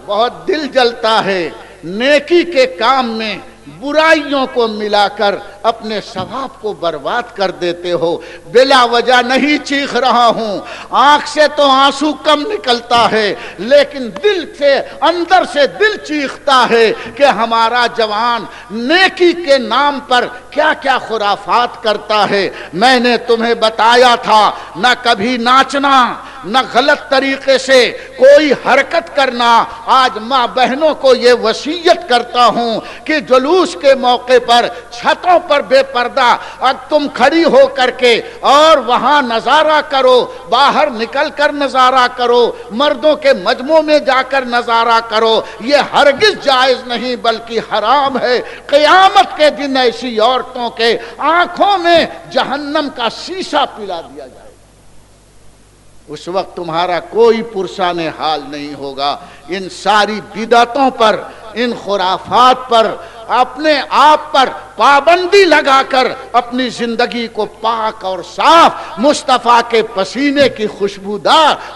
Speaker 1: بہت دل جلتا ہے. نیکی کے کام میں برائیوں کو ملا کر اپنے ثواب کو برباد کر دیتے ہو. بلا وجہ نہیں چیخ رہا ہوں، آنکھ سے تو آنسو کم نکلتا ہے لیکن دل سے، اندر سے دل چیختا ہے کہ ہمارا جوان نیکی کے نام پر کیا کیا خرافات کرتا ہے. میں نے تمہیں بتایا تھا نہ کبھی ناچنا، نہ غلط طریقے سے کوئی حرکت کرنا. آج ماں بہنوں کو یہ وصیت کرتا ہوں کہ جلوس کے موقع پر چھتوں پر بے پردہ اب تم کھڑی ہو کر کے اور وہاں نظارہ کرو، باہر نکل کر نظارہ کرو، مردوں کے مجمع میں جا کر نظارہ کرو. یہ ہرگز جائز نہیں بلکہ حرام ہے. قیامت کے دن ایسی عورتوں کے آنکھوں میں جہنم کا شیشہ پلا دیا جائے. اس وقت تمہارا کوئی پرسان حال نہیں ہوگا. ان ساری بدعتوں پر، ان خرافات پر اپنے آپ پر پابندی لگا کر اپنی زندگی کو پاک اور صاف مصطفیٰ کے پسینے کی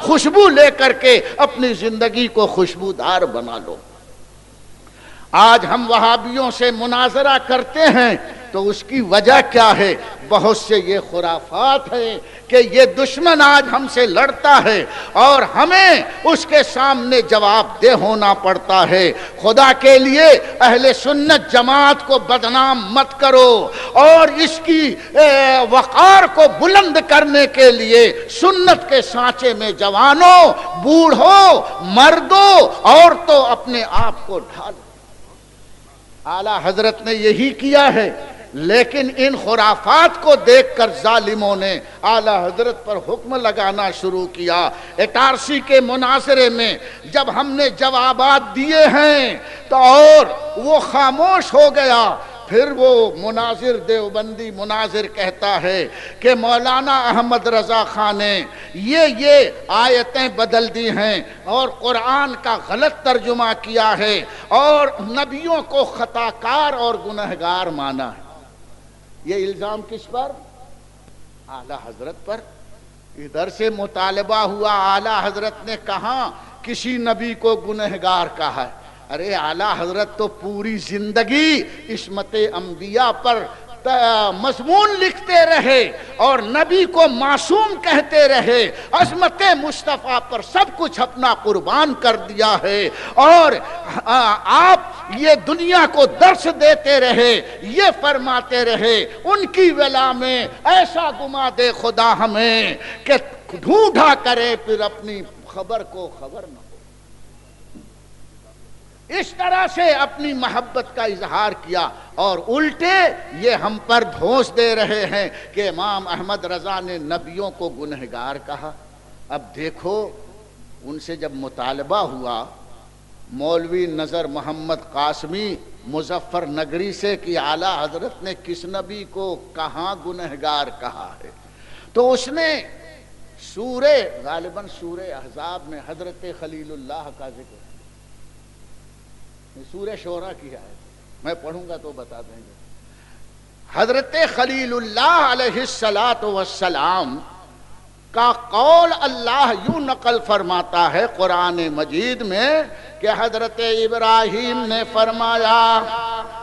Speaker 1: خوشبو لے کر کے اپنی زندگی کو خوشبودار بنا لو. آج ہم وہابیوں سے مناظرہ کرتے ہیں تو اس کی وجہ کیا ہے؟ بہت سے یہ خرافات ہیں کہ یہ دشمن آج ہم سے لڑتا ہے اور ہمیں اس کے سامنے جواب دہ ہونا پڑتا ہے. خدا کے لیے اہل سنت جماعت کو بدنام مت کرو اور اس کی وقار کو بلند کرنے کے لیے سنت کے سانچے میں جوانوں، بوڑھوں، مردوں، عورتوں اپنے آپ کو ڈھالو. اعلیٰ حضرت نے یہی کیا ہے، لیکن ان خرافات کو دیکھ کر ظالموں نے اعلیٰ حضرت پر حکم لگانا شروع کیا. اٹارسی کے مناظرے میں جب ہم نے جوابات دیے ہیں تو اور وہ خاموش ہو گیا. پھر وہ مناظر، دیوبندی مناظر کہتا ہے کہ مولانا احمد رضا خان نے یہ آیتیں بدل دی ہیں اور قرآن کا غلط ترجمہ کیا ہے اور نبیوں کو خطاکار اور گنہگار مانا ہے. یہ الزام کس پر؟ اعلیٰ حضرت پر. ادھر سے مطالبہ ہوا، اعلیٰ حضرت نے کہاں کسی نبی کو گنہگار کہا ہے؟ ارے اعلیٰ حضرت تو پوری زندگی عصمت انبیاء پر مضمون لکھتے رہے اور نبی کو معصوم کہتے رہے، عظمت مصطفیٰ پر سب کچھ اپنا قربان کر دیا ہے اور آپ یہ دنیا کو درس دیتے رہے، یہ فرماتے رہے ان کی ولا میں ایسا گما دے خدا ہمیں کہ ڈھونڈا کرے پھر اپنی خبر کو خبر نہ. اس طرح سے اپنی محبت کا اظہار کیا اور الٹے یہ ہم پر دھوس دے رہے ہیں کہ امام احمد رضا نے نبیوں کو گنہگار کہا. اب دیکھو ان سے جب مطالبہ ہوا مولوی نظر محمد قاسمی مظفر نگری سے کہ اعلیٰ حضرت نے کس نبی کو کہاں گنہگار کہا ہے، تو اس نے سورہ غالباً سورہ احزاب میں حضرت خلیل اللہ کا ذکر، سورہ شورا کی ہے، میں پڑھوں گا تو بتا دیں گے۔ حضرت خلیل اللہ علیہ السلام کا قول اللہ یوں نقل فرماتا ہے قرآن مجید میں کہ حضرت ابراہیم نے فرمایا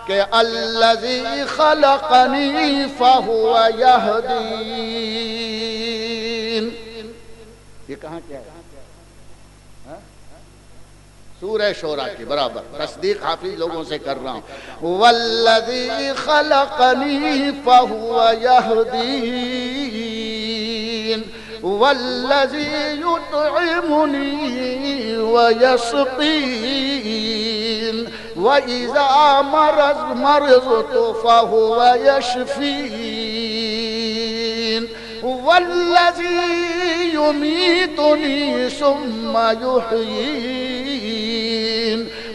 Speaker 1: کہ الذی خلقنی فہو یہدین، یہ کہاں کیا ہے؟ سورہ شورا کی برابر، تصدیق حافظ لوگوں سے کر رہا ہوں۔ والذی خلقنی فہو یہدین والذی یطعمنی ویسقین وَإِذَا مرضت فَهُوَ يَشْفِينِ وَالَّذِي يُمِيتُنِي ثُمَّ يُحْيِينِ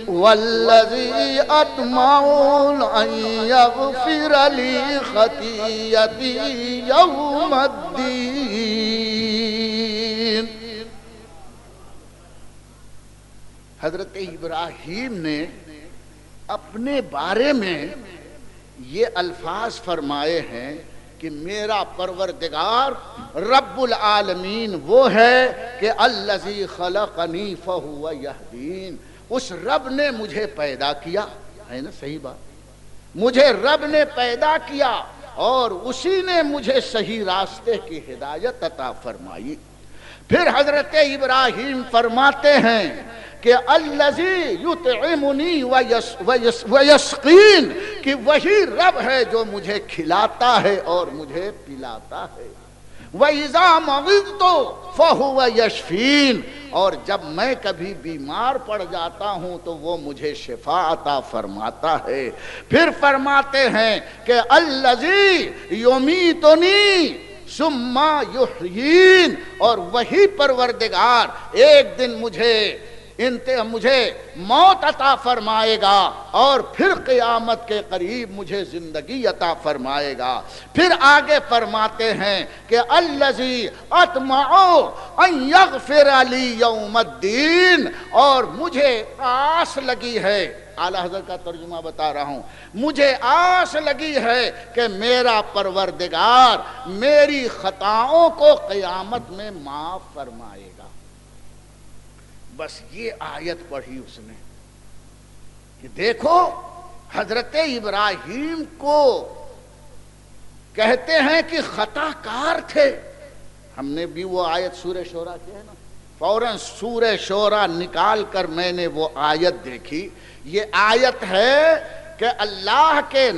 Speaker 1: وَالَّذِي أَطْمَعُ أَن يَغْفِرَ لِي خَطِيئَتِي يَوْمَ الدِّينِ۔ حضرت ابراہیم نے اپنے بارے میں یہ الفاظ فرمائے ہیں کہ میرا پروردگار رب العالمین وہ ہے کہ الذی خلقنی فہو یہدین، اس رب نے مجھے پیدا کیا ہے نا، صحیح بات، مجھے رب نے پیدا کیا اور اسی نے مجھے صحیح راستے کی ہدایت عطا فرمائی۔ پھر حضرت ابراہیم فرماتے ہیں کہ الذی یطعمنی ویسقین، کہ وہی رب ہے جو مجھے کھلاتا ہے اور مجھے پلاتا ہے۔ وَإِذَا مَرِضْتُ فَهُوَ يَشْفِينِ، اور جب میں کبھی بیمار پڑ جاتا ہوں تو وہ مجھے شفا عطا فرماتا ہے۔ پھر فرماتے ہیں کہ الذی یمیتنی ثم یحیین، اور وہی پروردگار ایک دن مجھے موت عطا فرمائے گا اور پھر قیامت کے قریب مجھے زندگی عطا فرمائے گا۔ پھر آگے فرماتے ہیں کہ الذی اطمع ان یغفر لی یوم الدین، اور مجھے آس لگی ہے، اعلیٰ حضرت کا ترجمہ بتا رہا ہوں، مجھے آس لگی ہے کہ میرا پروردگار میری خطاؤں کو قیامت میں معاف فرمائے گا۔ بس یہ آیت پڑھی اس نے کہ دیکھو حضرت ابراہیم کو کہتے ہیں کہ خطا کار تھے۔ ہم نے بھی وہ آیت سورہ شورا کی ہے نا، فوراً سورہ شورا نکال کر میں نے وہ آیت دیکھی۔ یہ آیت ہے کہ اللہ کے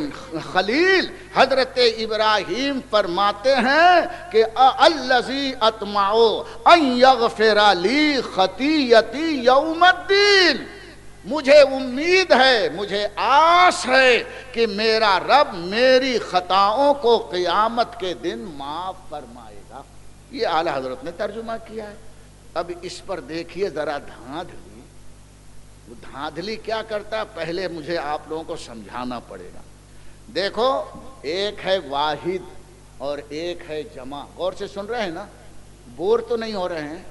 Speaker 1: خلیل حضرت ابراہیم فرماتے ہیں کہ الذی اطمع ان یغفر لی خطیئتی یوم الدین، مجھے امید ہے، مجھے آس ہے کہ میرا رب میری خطاؤں کو قیامت کے دن معاف فرمائے گا۔ یہ اعلیٰ حضرت نے ترجمہ کیا ہے۔ اب اس پر دیکھیے ذرا دھاندلی، وہ دھاندلی کیا کرتا ہے پہلے مجھے آپ لوگوں کو سمجھانا پڑے گا۔ دیکھو ایک ہے واحد اور ایک ہے جمع، غور سے سن رہے ہیں نا، بور تو نہیں ہو رہے ہیں۔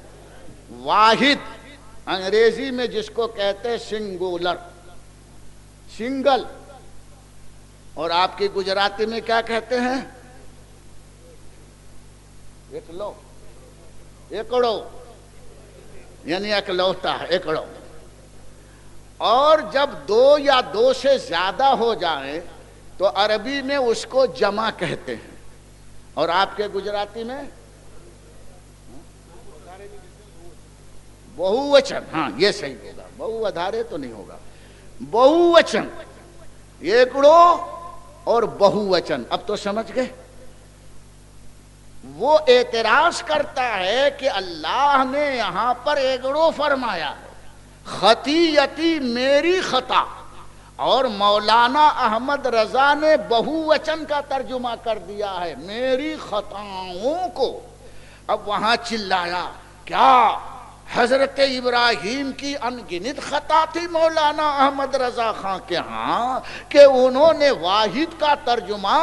Speaker 1: واحد انگریزی میں جس کو کہتے ہیں سنگولر، سنگل، اور آپ کی گجراتی میں کیا کہتے ہیں؟ ایکلو، ایکڑو، یعنی اکلوتا ہے، ایکڑو۔ اور جب دو یا دو سے زیادہ ہو جائیں تو عربی میں اس کو جمع کہتے ہیں، اور آپ کے گجراتی میں بہووچن، ہاں یہ صحیح ہوگا، بہو ادھارے تو نہیں ہوگا، بہووچن، ایکڑو اور بہووچن۔ اب تو سمجھ گئے؟ وہ اعتراض کرتا ہے کہ اللہ نے یہاں پر ایکڑو فرمایا، خطیئتی میری خطا، اور مولانا احمد رضا نے بہووچن کا ترجمہ کر دیا ہے، میری خطاؤں کو۔ اب وہاں چلایا کیا حضرت ابراہیم کی انگنت خطا تھی مولانا احمد رضا خان کے ہاں کہ انہوں نے واحد کا ترجمہ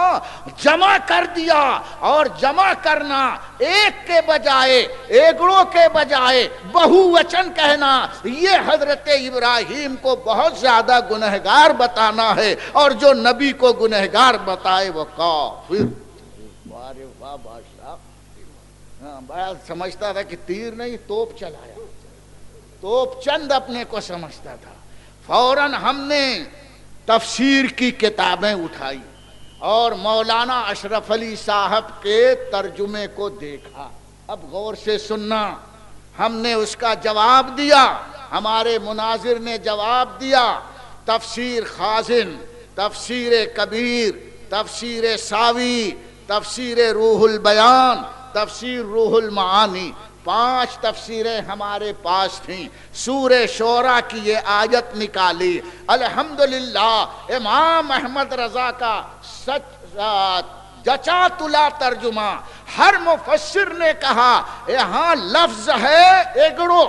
Speaker 1: جمع کر دیا، اور جمع کرنا ایک کے بجائے، ایکڑوں کے بجائے بہو وچن کہنا، یہ حضرت ابراہیم کو بہت زیادہ گنہگار بتانا ہے، اور جو نبی کو گنہگار بتائے وہ کافر۔ واہ بادشاہ بڑا سمجھتا تھا کہ تیر نہیں توپ چلایا، توپ چند اپنے کو سمجھتا تھا۔ فوراً ہم نے تفسیر کی کتابیں اٹھائی اور مولانا اشرف علی صاحب کے ترجمے کو دیکھا۔ اب غور سے سننا، ہم نے اس کا جواب دیا، ہمارے مناظر نے جواب دیا۔ تفسیر خازن، تفسیر کبیر، تفسیر ساوی، تفسیر روح البیان، تفسیر روح المعانی، 5 تفسیریں ہمارے پاس تھیں۔ سورہ شعراء کی یہ آیت نکالی۔ الحمدللہ امام احمد رضا کا سچ جچا تلا ترجمہ، ہر مفسر نے کہا یہاں لفظ ہے ایگڑو،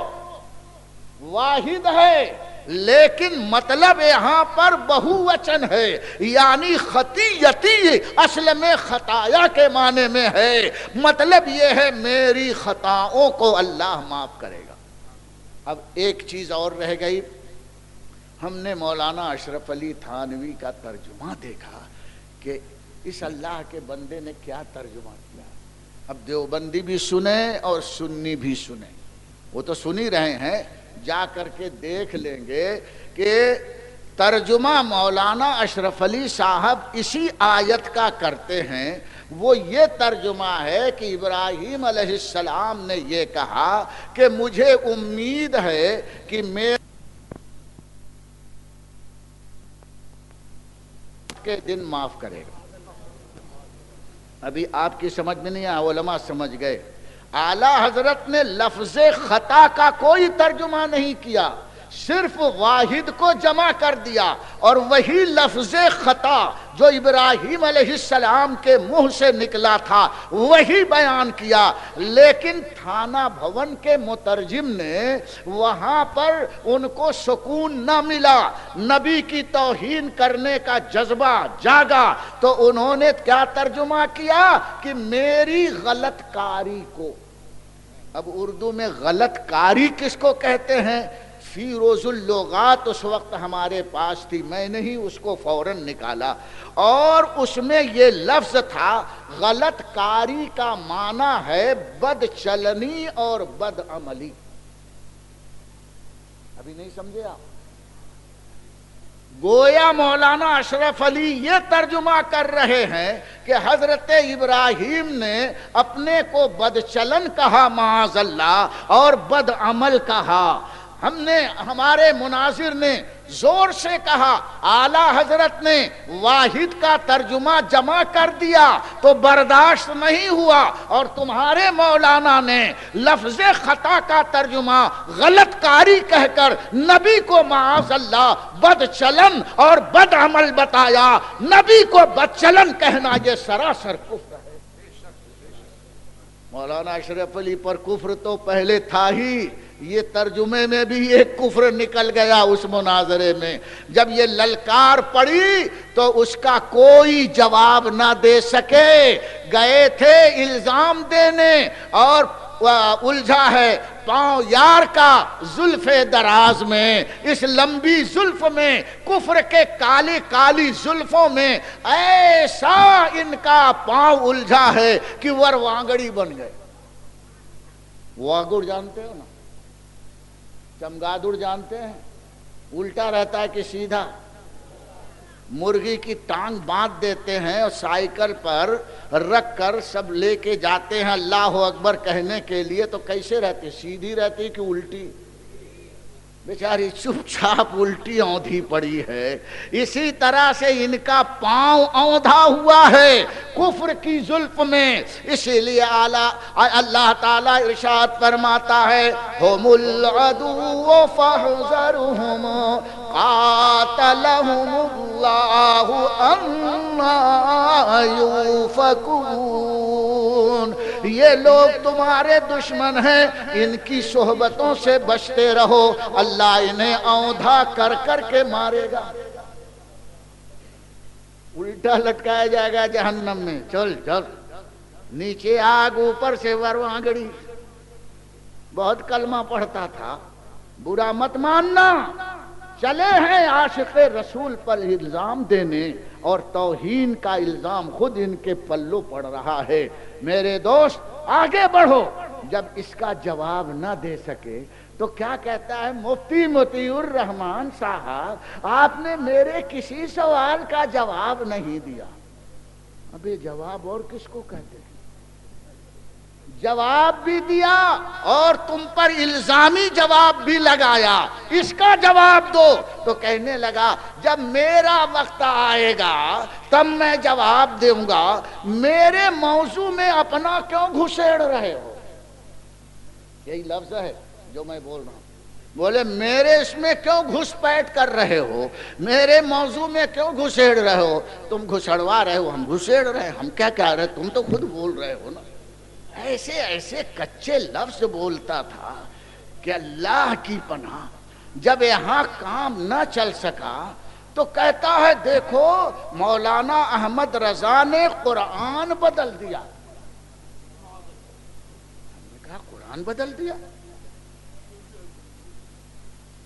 Speaker 1: واحد ہے، لیکن مطلب یہاں پر بہو وچن ہے، یعنی خطیتی اصل میں خطایا کے معنی میں ہے۔ مطلب یہ ہے میری خطاؤں کو اللہ معاف کرے گا۔ اب ایک چیز اور رہ گئی، ہم نے مولانا اشرف علی تھانوی کا ترجمہ دیکھا کہ اس اللہ کے بندے نے کیا ترجمہ کیا۔ اب دیوبندی بھی سنیں اور سنی بھی سنیں، وہ تو سن ہی رہے ہیں، جا کر کے دیکھ لیں گے کہ ترجمہ مولانا اشرف علی صاحب اسی آیت کا کرتے ہیں۔ وہ یہ ترجمہ ہے کہ ابراہیم علیہ السلام نے یہ کہا کہ مجھے امید ہے کہ میں کے دن معاف کرے گا۔ ابھی آپ کی سمجھ میں نہیں آیا، علماء سمجھ گئے۔ اعلیٰ حضرت نے لفظ خطا کا کوئی ترجمہ نہیں کیا، صرف واحد کو جمع کر دیا، اور وہی لفظ خطا جو ابراہیم علیہ السلام کے منہ سے نکلا تھا وہی بیان کیا۔ لیکن تھانہ بھون کے مترجم نے وہاں پر ان کو سکون نہ ملا، نبی کی توہین کرنے کا جذبہ جاگا، تو انہوں نے کیا ترجمہ کیا کہ میری غلط کاری کو۔ اب اردو میں غلط کاری کس کو کہتے ہیں؟ فیروز اللغات اس وقت ہمارے پاس تھی، میں نے ہی اس کو فوراً نکالا، اور اس میں یہ لفظ تھا غلط کاری کا معنی ہے بد چلنی اور بد عملی۔ ابھی نہیں سمجھے آپ؟ گویا مولانا اشرف علی یہ ترجمہ کر رہے ہیں کہ حضرت ابراہیم نے اپنے کو بد چلن کہا معاذ اللہ، اور بد عمل کہا۔ ہم نے، ہمارے مناظر نے زور سے کہا اعلیٰ حضرت نے واحد کا ترجمہ جمع کر دیا تو برداشت نہیں ہوا، اور تمہارے مولانا نے لفظ خطا کا ترجمہ غلط کاری کہہ کر نبی کو معاذ اللہ بد چلن اور بد عمل بتایا۔ نبی کو بد چلن کہنا یہ سراسر کفر ہے۔ مولانا اشرف علی پر کفر تو پہلے تھا ہی، یہ ترجمے میں بھی ایک کفر نکل گیا اس مناظرے میں۔ جب یہ للکار پڑی تو اس کا کوئی جواب نہ دے سکے، گئے تھے الزام دینے، اور الجھا ہے پاؤں یار کا زلف دراز میں، اس لمبی زلف میں، کفر کے کالی کالی زلفوں میں ایسا ان کا پاؤں الجھا ہے کہ وانگڑی بن گئے۔ واگڑ جانتے ہو نا، چمگادڑ جانتے ہیں؟ الٹا رہتا ہے کہ سیدھا؟ مرغی کی ٹانگ باندھ دیتے ہیں اور سائیکل پر رکھ کر سب لے کے جاتے ہیں اللہ اکبر کہنے کے لیے، تو کیسے رہتی؟ سیدھی رہتی کہ الٹی؟ بیچاری چپ چاپ الٹی اوندھی پڑی ہے۔ اسی طرح سے ان کا پاؤں اوندھا ہوا ہے کفر کی زلف میں۔ اسی لیے اللہ تعالیٰ ارشاد فرماتا ہے ہم العدو فاحذرهم قاتلهم اللہ انا یؤفکون۔ یہ لوگ تمہارے دشمن ہیں، ان کی صحبتوں سے بچتے رہو، اللہ انہیں اوندھا کر کر کے مارے گا، الٹا لٹکایا جائے گا جہنم میں، چل چل، نیچے آگ اوپر سے ورواگڑی۔ بہت کلمہ پڑھتا تھا، برا مت ماننا، چلے ہیں عاشق رسول پر الزام دینے، اور توہین کا الزام خود ان کے پلوں پڑ رہا ہے۔ میرے دوست آگے بڑھو، جب اس کا جواب نہ دے سکے تو کیا کہتا ہے مفتی مطیع الرحمان صاحب، آپ نے میرے کسی سوال کا جواب نہیں دیا۔ ابھی جواب اور کس کو کہتے ہیں؟ جواب بھی دیا اور تم پر الزامی جواب بھی لگایا، اس کا جواب دو۔ تو کہنے لگا جب میرا وقت آئے گا تب میں جواب دوں گا، میرے موضوع میں اپنا کیوں گھسیڑ رہے ہو؟ یہی لفظ ہے جو میں بول رہا ہوں، بولے میرے اس میں کیوں گھس پیٹ کر رہے ہو، میرے موضوع میں کیوں گھسیڑ رہے ہو؟ تم گھسڑوا رہے ہو، ہم گھسیڑ رہے ہیں، ہم کیا کہہ رہے، تم تو خود بول رہے ہو نا۔ ایسے ایسے کچے لفظ بولتا تھا کہ اللہ کی پناہ، جب یہاں کام نہ چل سکا تو کہتا ہے دیکھو مولانا احمد رضا نے قرآن بدل دیا۔ ہم نے کہا قرآن بدل دیا؟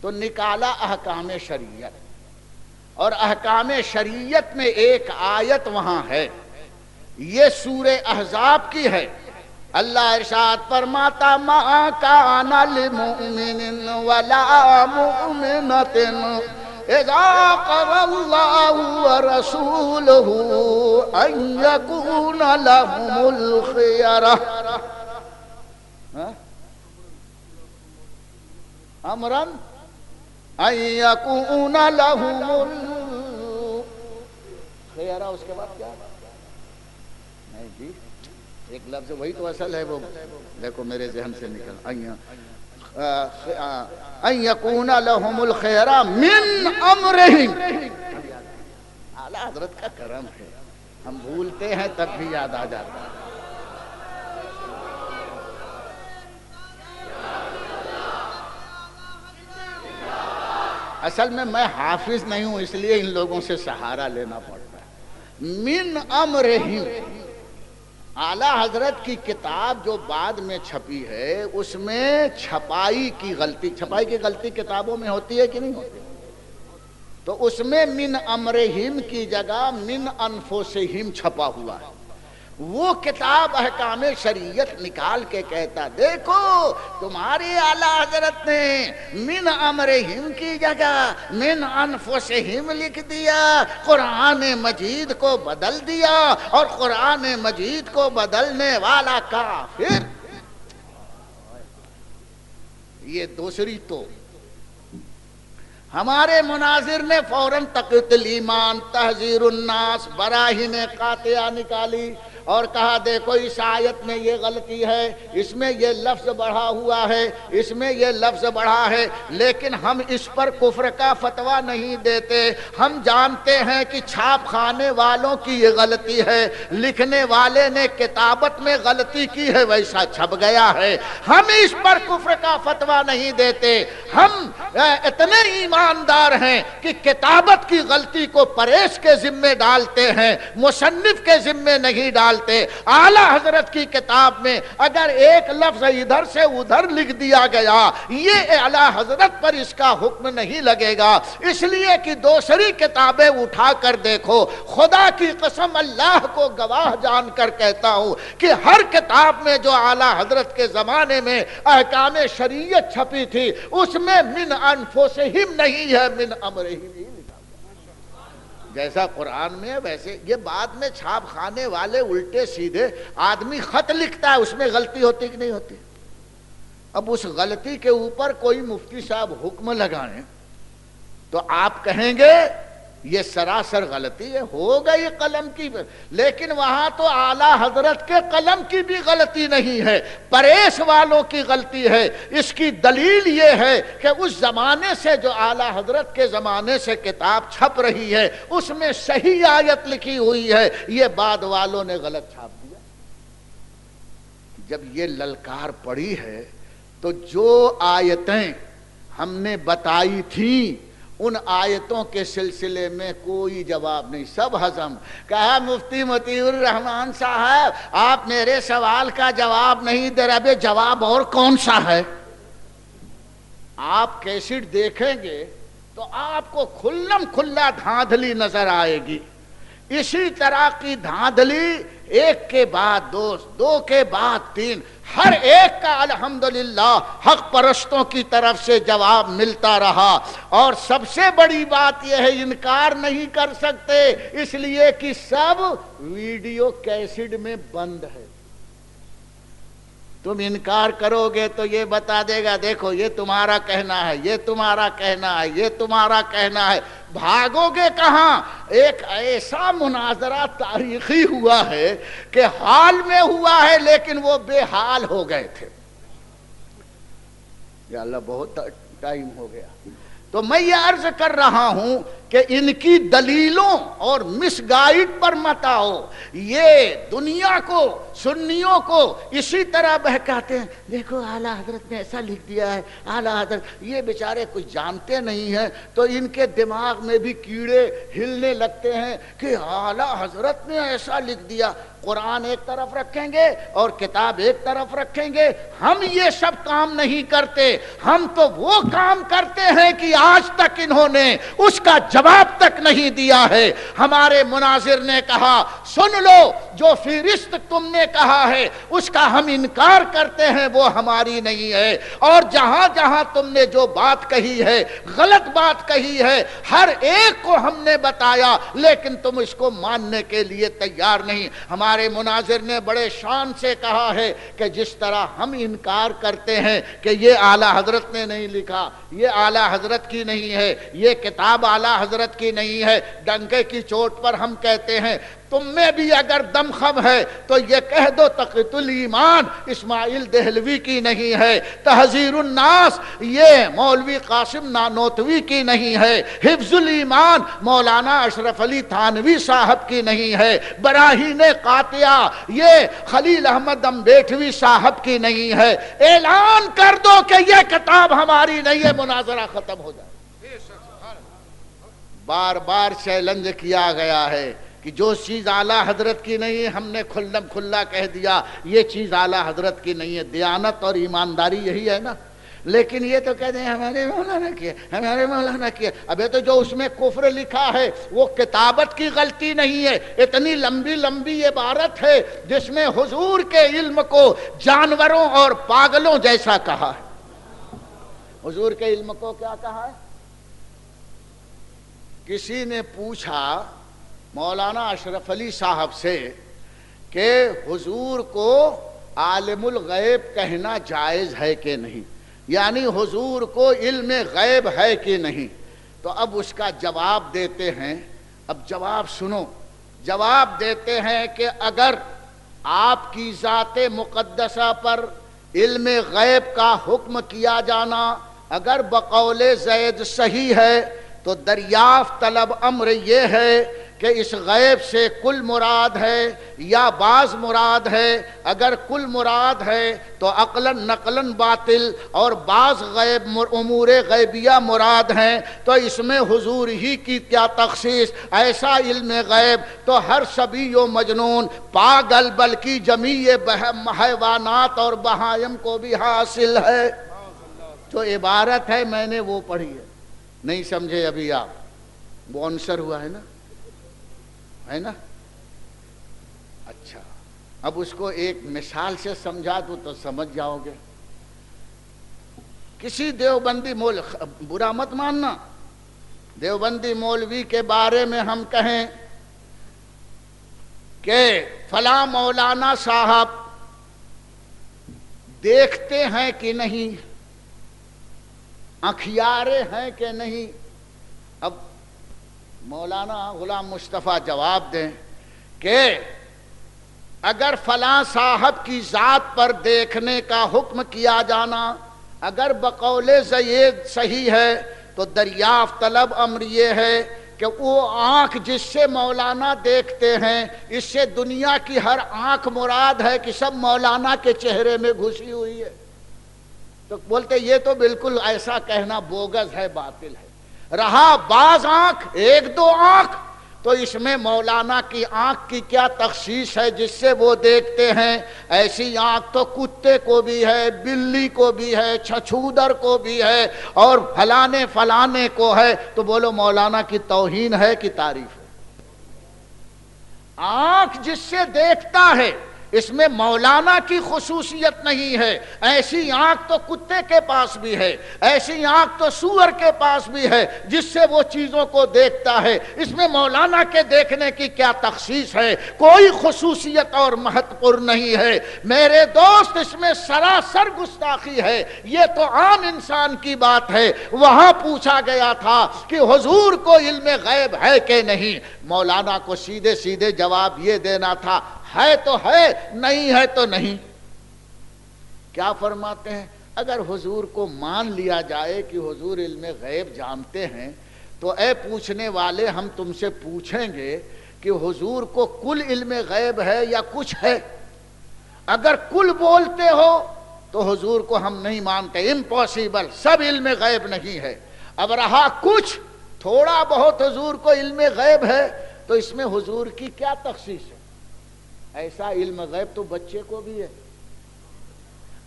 Speaker 1: تو نکالا احکام شریعت، اور احکام شریعت میں ایک آیت وہاں ہے، یہ سورہ احزاب کی ہے۔ اللہ ارشاد فرماتا ما کان للمؤمن ولا مؤمنۃ اذا قضى اللہ ورسولہ ان یکون لهم الخیرہ امرا ان یکون لهم الخیرہ۔ اس کے بعد کیا؟ نہیں جی، ایک لفظ وہی تو اصل ہے، وہ دیکھو میرے ذہن سے نکل، ان یکون لهم الخیرہ من امرہم۔ اعلیٰ حضرت کا کرم ہے، ہم بھولتے ہیں تب بھی یاد آ جاتا ہے۔ اصل میں حافظ نہیں ہوں، اس لیے ان لوگوں سے سہارا لینا پڑتا ہے۔ من امرہم، اعلیٰ حضرت کی کتاب جو بعد میں چھپی ہے اس میں چھپائی کی غلطی کتابوں میں ہوتی ہے کہ نہیں ہوتی؟ تو اس میں من امرہم کی جگہ من انفسہم چھپا ہوا ہے۔ وہ کتاب احکام شریعت نکال کے کہتا دیکھو تمہاری اعلیٰ حضرت نے من امرہم کی جگہ من انفسہم لکھ دیا، قرآن مجید کو بدل دیا، اور قرآن مجید کو بدلنے والا کافر۔ یہ دوسری تو ہمارے مناظر نے فوراً تقیۃ الایمان، تحذیر الناس، براہین قاطعہ نکالی اور کہا دیکھو اس آیت میں یہ غلطی ہے، اس میں یہ لفظ بڑھا ہوا ہے، اس میں یہ لفظ بڑھا ہے، لیکن ہم اس پر کفر کا فتویٰ نہیں دیتے۔ ہم جانتے ہیں کہ چھاپ خانے والوں کی یہ غلطی ہے، لکھنے والے نے کتابت میں غلطی کی ہے، ویسا چھپ گیا ہے، ہم اس پر کفر کا فتویٰ نہیں دیتے۔ ہم اتنے ایماندار ہیں کہ کتابت کی غلطی کو پریس کے ذمے ڈالتے ہیں، مصنف کے ذمے نہیں ڈالتے۔ اعلیٰ حضرت کی کتاب میں اگر ایک لفظ ادھر سے ادھر لکھ دیا گیا، یہ اعلیٰ حضرت پر اس کا حکم نہیں لگے گا، اس لیے کہ دوسری کتابیں اٹھا کر دیکھو۔ خدا کی قسم اللہ کو گواہ جان کر کہتا ہوں کہ ہر کتاب میں جو اعلیٰ حضرت کے زمانے میں احکام شریعت چھپی تھی اس میں من انفسہم نہیں ہے، من امرہم ہی لکھا۔ جیسا قرآن میں ہے ویسے یہ بعد میں چھاپ خانے والے الٹے سیدھے، آدمی خط لکھتا ہے اس میں غلطی ہوتی کہ نہیں ہوتی؟ اب اس غلطی کے اوپر کوئی مفتی صاحب حکم لگائیں تو آپ کہیں گے یہ سراسر غلطی ہے، ہو گئی قلم کی، لیکن وہاں تو اعلیٰ حضرت کے قلم کی بھی غلطی نہیں ہے، پریس والوں کی غلطی ہے۔ اس کی دلیل یہ ہے کہ اس زمانے سے جو اعلیٰ حضرت کے زمانے سے کتاب چھپ رہی ہے اس میں صحیح آیت لکھی ہوئی ہے، یہ بعد والوں نے غلط چھاپ دیا۔ جب یہ للکار پڑی ہے تو جو آیتیں ہم نے بتائی تھیں ان آیتوں کے سلسلے میں کوئی جواب نہیں، سب ہضم۔ کہا مفتی مطیع الرحمان صاحب آپ میرے سوال کا جواب نہیں دے رہے، جواب اور کون سا ہے؟ آپ کیسٹ دیکھیں گے تو آپ کو کھلم کھلا دھاندلی نظر آئے گی، اسی طرح کی دھاندلی ایک کے بعد دو کے بعد تین، ہر ایک کا الحمدللہ حق پرستوں کی طرف سے جواب ملتا رہا۔ اور سب سے بڑی بات یہ ہے انکار نہیں کر سکتے، اس لیے کہ سب ویڈیو کیسٹ میں بند ہے۔ تم انکار کرو گے تو یہ بتا دے گا دیکھو یہ تمہارا کہنا ہے، یہ تمہارا کہنا ہے، یہ تمہارا کہنا ہے، بھاگو گے کہاں؟ ایک ایسا مناظرہ تاریخی ہوا ہے کہ حال میں ہوا ہے لیکن وہ بے حال ہو گئے تھے۔ یا اللہ بہت ٹائم ہو گیا، تو میں یہ عرض کر رہا ہوں کہ ان کی دلیلوں اور مس گائیڈ پر مت آؤ۔ یہ دنیا کو سنیوں کو اسی طرح بہکاتے ہیں، دیکھو اعلیٰ حضرت نے ایسا لکھ دیا ہے، اعلیٰ حضرت، یہ بیچارے کچھ جانتے نہیں ہیں تو ان کے دماغ میں بھی کیڑے ہلنے لگتے ہیں کہ اعلیٰ حضرت نے ایسا لکھ دیا۔ قرآن ایک طرف رکھیں گے اور کتاب ایک طرف رکھیں گے، ہم یہ سب کام نہیں کرتے، ہم تو وہ کام کرتے ہیں کہ آج تک انہوں نے اس کا جواب تک نہیں دیا ہے۔ ہمارے مناظر نے کہا سن لو جو فہرست تم نے کہا ہے اس کا ہم انکار کرتے ہیں، وہ ہماری نہیں ہے، اور جہاں جہاں تم نے جو بات کہی ہے غلط بات کہی ہے ہر ایک کو ہم نے بتایا لیکن تم اس کو ماننے کے لیے تیار نہیں۔ ہمارے مناظر نے بڑے شان سے کہا ہے کہ جس طرح ہم انکار کرتے ہیں کہ یہ اعلیٰ حضرت نے نہیں لکھا، یہ اعلیٰ حضرت کی نہیں ہے، یہ کتاب اعلیٰ حضرت کی نہیں ہے، ڈنکے کی چوٹ پر ہم کہتے ہیں تم میں بھی اگر دم خم ہے تو یہ کہہ دو تقیۃ الایمان اسماعیل دہلوی کی نہیں ہے، تحذیر الناس یہ مولوی قاسم نانوتوی کی نہیں ہے، حفظ الایمان مولانا اشرف علی تھانوی صاحب کی نہیں ہے، براہین قاطعہ یہ خلیل احمد امبیٹوی صاحب کی نہیں ہے۔ اعلان کر دو کہ یہ کتاب ہماری نہیں ہے، مناظرہ ختم ہو جائے۔ بار بار چیلنج کیا گیا ہے کہ جو چیز اعلیٰ حضرت کی نہیں ہے ہم نے کھلم کھلا کہہ دیا یہ چیز اعلیٰ حضرت کی نہیں ہے۔ دیانت اور ایمانداری یہی ہے نا، لیکن یہ تو کہتے ہیں ہمارے مولانا کیا، ہمارے مولانا کیا۔ ابھی تو جو اس میں کفر لکھا ہے وہ کتابت کی غلطی نہیں ہے، اتنی لمبی لمبی عبارت ہے جس میں حضور کے علم کو جانوروں اور پاگلوں جیسا کہا ہے۔ حضور کے علم کو کیا کہا ہے؟ کسی نے پوچھا مولانا اشرف علی صاحب سے کہ حضور کو عالم الغیب کہنا جائز ہے کہ نہیں، یعنی حضور کو علم غیب ہے کہ نہیں، تو اب اس کا جواب دیتے ہیں۔ اب جواب سنو، جواب دیتے ہیں کہ اگر آپ کی ذات مقدسہ پر علم غیب کا حکم کیا جانا اگر بقول زید صحیح ہے تو دریافت طلب امر یہ ہے کہ اس غیب سے کل مراد ہے یا بعض مراد ہے۔ اگر کل مراد ہے تو عقلاً نقلاً باطل، اور بعض غیب امور غیبیہ مراد ہیں تو اس میں حضور ہی کی کیا تخصیص؟ ایسا علم غیب تو ہر صبی و مجنون پاگل بلکہ جمیع حیوانات اور بہائم کو بھی حاصل ہے۔ جو عبارت ہے میں نے وہ پڑھی ہے، نہیں سمجھے ابھی آپ؟ وہ عنصر ہوا ہے نا، ہے نا؟ اچھا اب اس کو ایک مثال سے سمجھا دوں تو سمجھ جاؤ گے۔ کسی دیوبندی برا مت ماننا، دیوبندی مولوی کے بارے میں ہم کہیں کہ فلاں مولانا صاحب دیکھتے ہیں کہ نہیں، آنکھیارے ہیں کہ نہیں، اب مولانا غلام مصطفیٰ جواب دیں کہ اگر فلاں صاحب کی ذات پر دیکھنے کا حکم کیا جانا اگر بقول زید صحیح ہے تو دریافت طلب امر یہ ہے کہ وہ آنکھ جس سے مولانا دیکھتے ہیں، اس سے دنیا کی ہر آنکھ مراد ہے کہ سب مولانا کے چہرے میں گھسی ہوئی ہے؟ تو بولتے یہ تو بالکل ایسا کہنا بوگز ہے، باطل ہے۔ رہا بعض آنکھ، ایک دو آنکھ، تو اس میں مولانا کی آنکھ کی کیا تخصیص ہے جس سے وہ دیکھتے ہیں؟ ایسی آنکھ تو کتے کو بھی ہے، بلی کو بھی ہے، چھچھودر کو بھی ہے، اور فلانے فلانے کو ہے۔ تو بولو مولانا کی توہین ہے کہ تعریف ہے؟ آنکھ جس سے دیکھتا ہے اس میں مولانا کی خصوصیت نہیں ہے۔ ایسی آنکھ تو کتے کے پاس بھی ہے، ایسی آنکھ تو سور کے پاس بھی ہے جس سے وہ چیزوں کو دیکھتا ہے۔ اس میں مولانا کے دیکھنے کی کیا تخصیص ہے؟ کوئی خصوصیت اور مہتوپورن نہیں ہے میرے دوست، اس میں سراسر گستاخی ہے۔ یہ تو عام انسان کی بات ہے۔ وہاں پوچھا گیا تھا کہ حضور کو علم غیب ہے کہ نہیں، مولانا کو سیدھے سیدھے جواب یہ دینا تھا، ہے تو ہے، نہیں ہے تو نہیں۔ کیا فرماتے ہیں؟ اگر حضور کو مان لیا جائے کہ حضور علم غیب جانتے ہیں تو اے پوچھنے والے، ہم تم سے پوچھیں گے کہ حضور کو کل علم غیب ہے یا کچھ ہے؟ اگر کل بولتے ہو تو حضور کو ہم نہیں مانتے، امپاسبل، سب علم غیب نہیں ہے۔ اب رہا کچھ تھوڑا بہت حضور کو علم غیب ہے، تو اس میں حضور کی کیا تخصیص ہے؟ ایسا علم غیب تو بچے کو بھی ہے،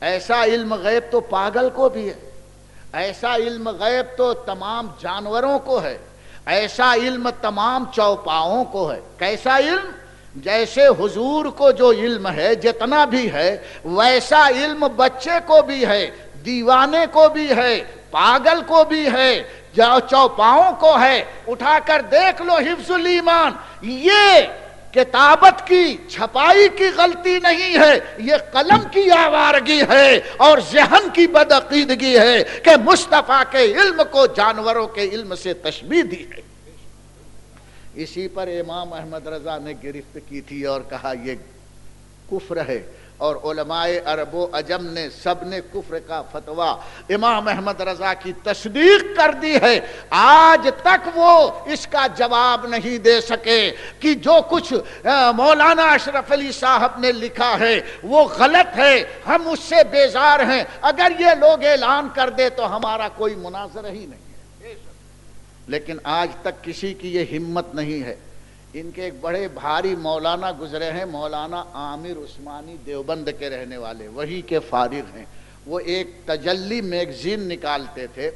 Speaker 1: ایسا علم غیب تو پاگل کو بھی ہے، ایسا علم غیب تو تمام جانوروں کو ہے، ایسا علم تمام چوپاؤں کو ہے۔ کیسا علم؟ جیسے حضور کو جو علم ہے جتنا بھی ہے، ویسا علم بچے کو بھی ہے، دیوانے کو بھی ہے، پاگل کو بھی ہے، چوپاؤں کو ہے۔ اٹھا کر دیکھ لو حفظ الایمان، یہ کتابت کی چھپائی کی غلطی نہیں ہے، یہ قلم کی آوارگی ہے اور ذہن کی بدعقیدگی ہے کہ مصطفیٰ کے علم کو جانوروں کے علم سے تشبیہ دی ہے۔ اسی پر امام احمد رضا نے گرفت کی تھی اور کہا یہ کفر ہے، اور علماء عرب و عجم نے سب نے کفر کا فتویٰ امام احمد رضا کی تصدیق کر دی ہے۔ آج تک وہ اس کا جواب نہیں دے سکے کہ جو کچھ مولانا اشرف علی صاحب نے لکھا ہے وہ غلط ہے، ہم اس سے بیزار ہیں۔ اگر یہ لوگ اعلان کر دے تو ہمارا کوئی مناظرہ ہی نہیں ہے، لیکن آج تک کسی کی یہ ہمت نہیں ہے۔ ان کے ایک بڑے بھاری مولانا گزرے ہیں، مولانا عامر عثمانی، دیوبند کے رہنے والے، وہی کے فارغ ہیں۔ وہ ایک تجلی میگزین نکالتے تھے۔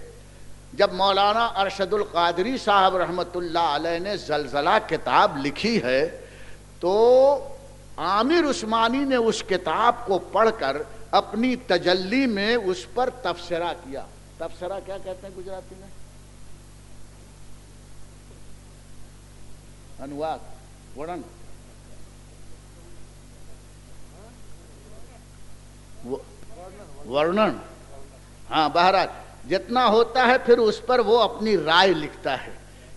Speaker 1: جب مولانا ارشد القادری صاحب رحمۃ اللہ علیہ نے زلزلہ کتاب لکھی ہے تو عامر عثمانی نے اس کتاب کو پڑھ کر اپنی تجلی میں اس پر تبصرہ کیا۔ تبصرہ کیا کہتے ہیں گجراتی میں؟ انواد ورن ورنن، ہاں بہرحال جتنا ہوتا ہے، پھر اس پر وہ اپنی رائے لکھتا ہے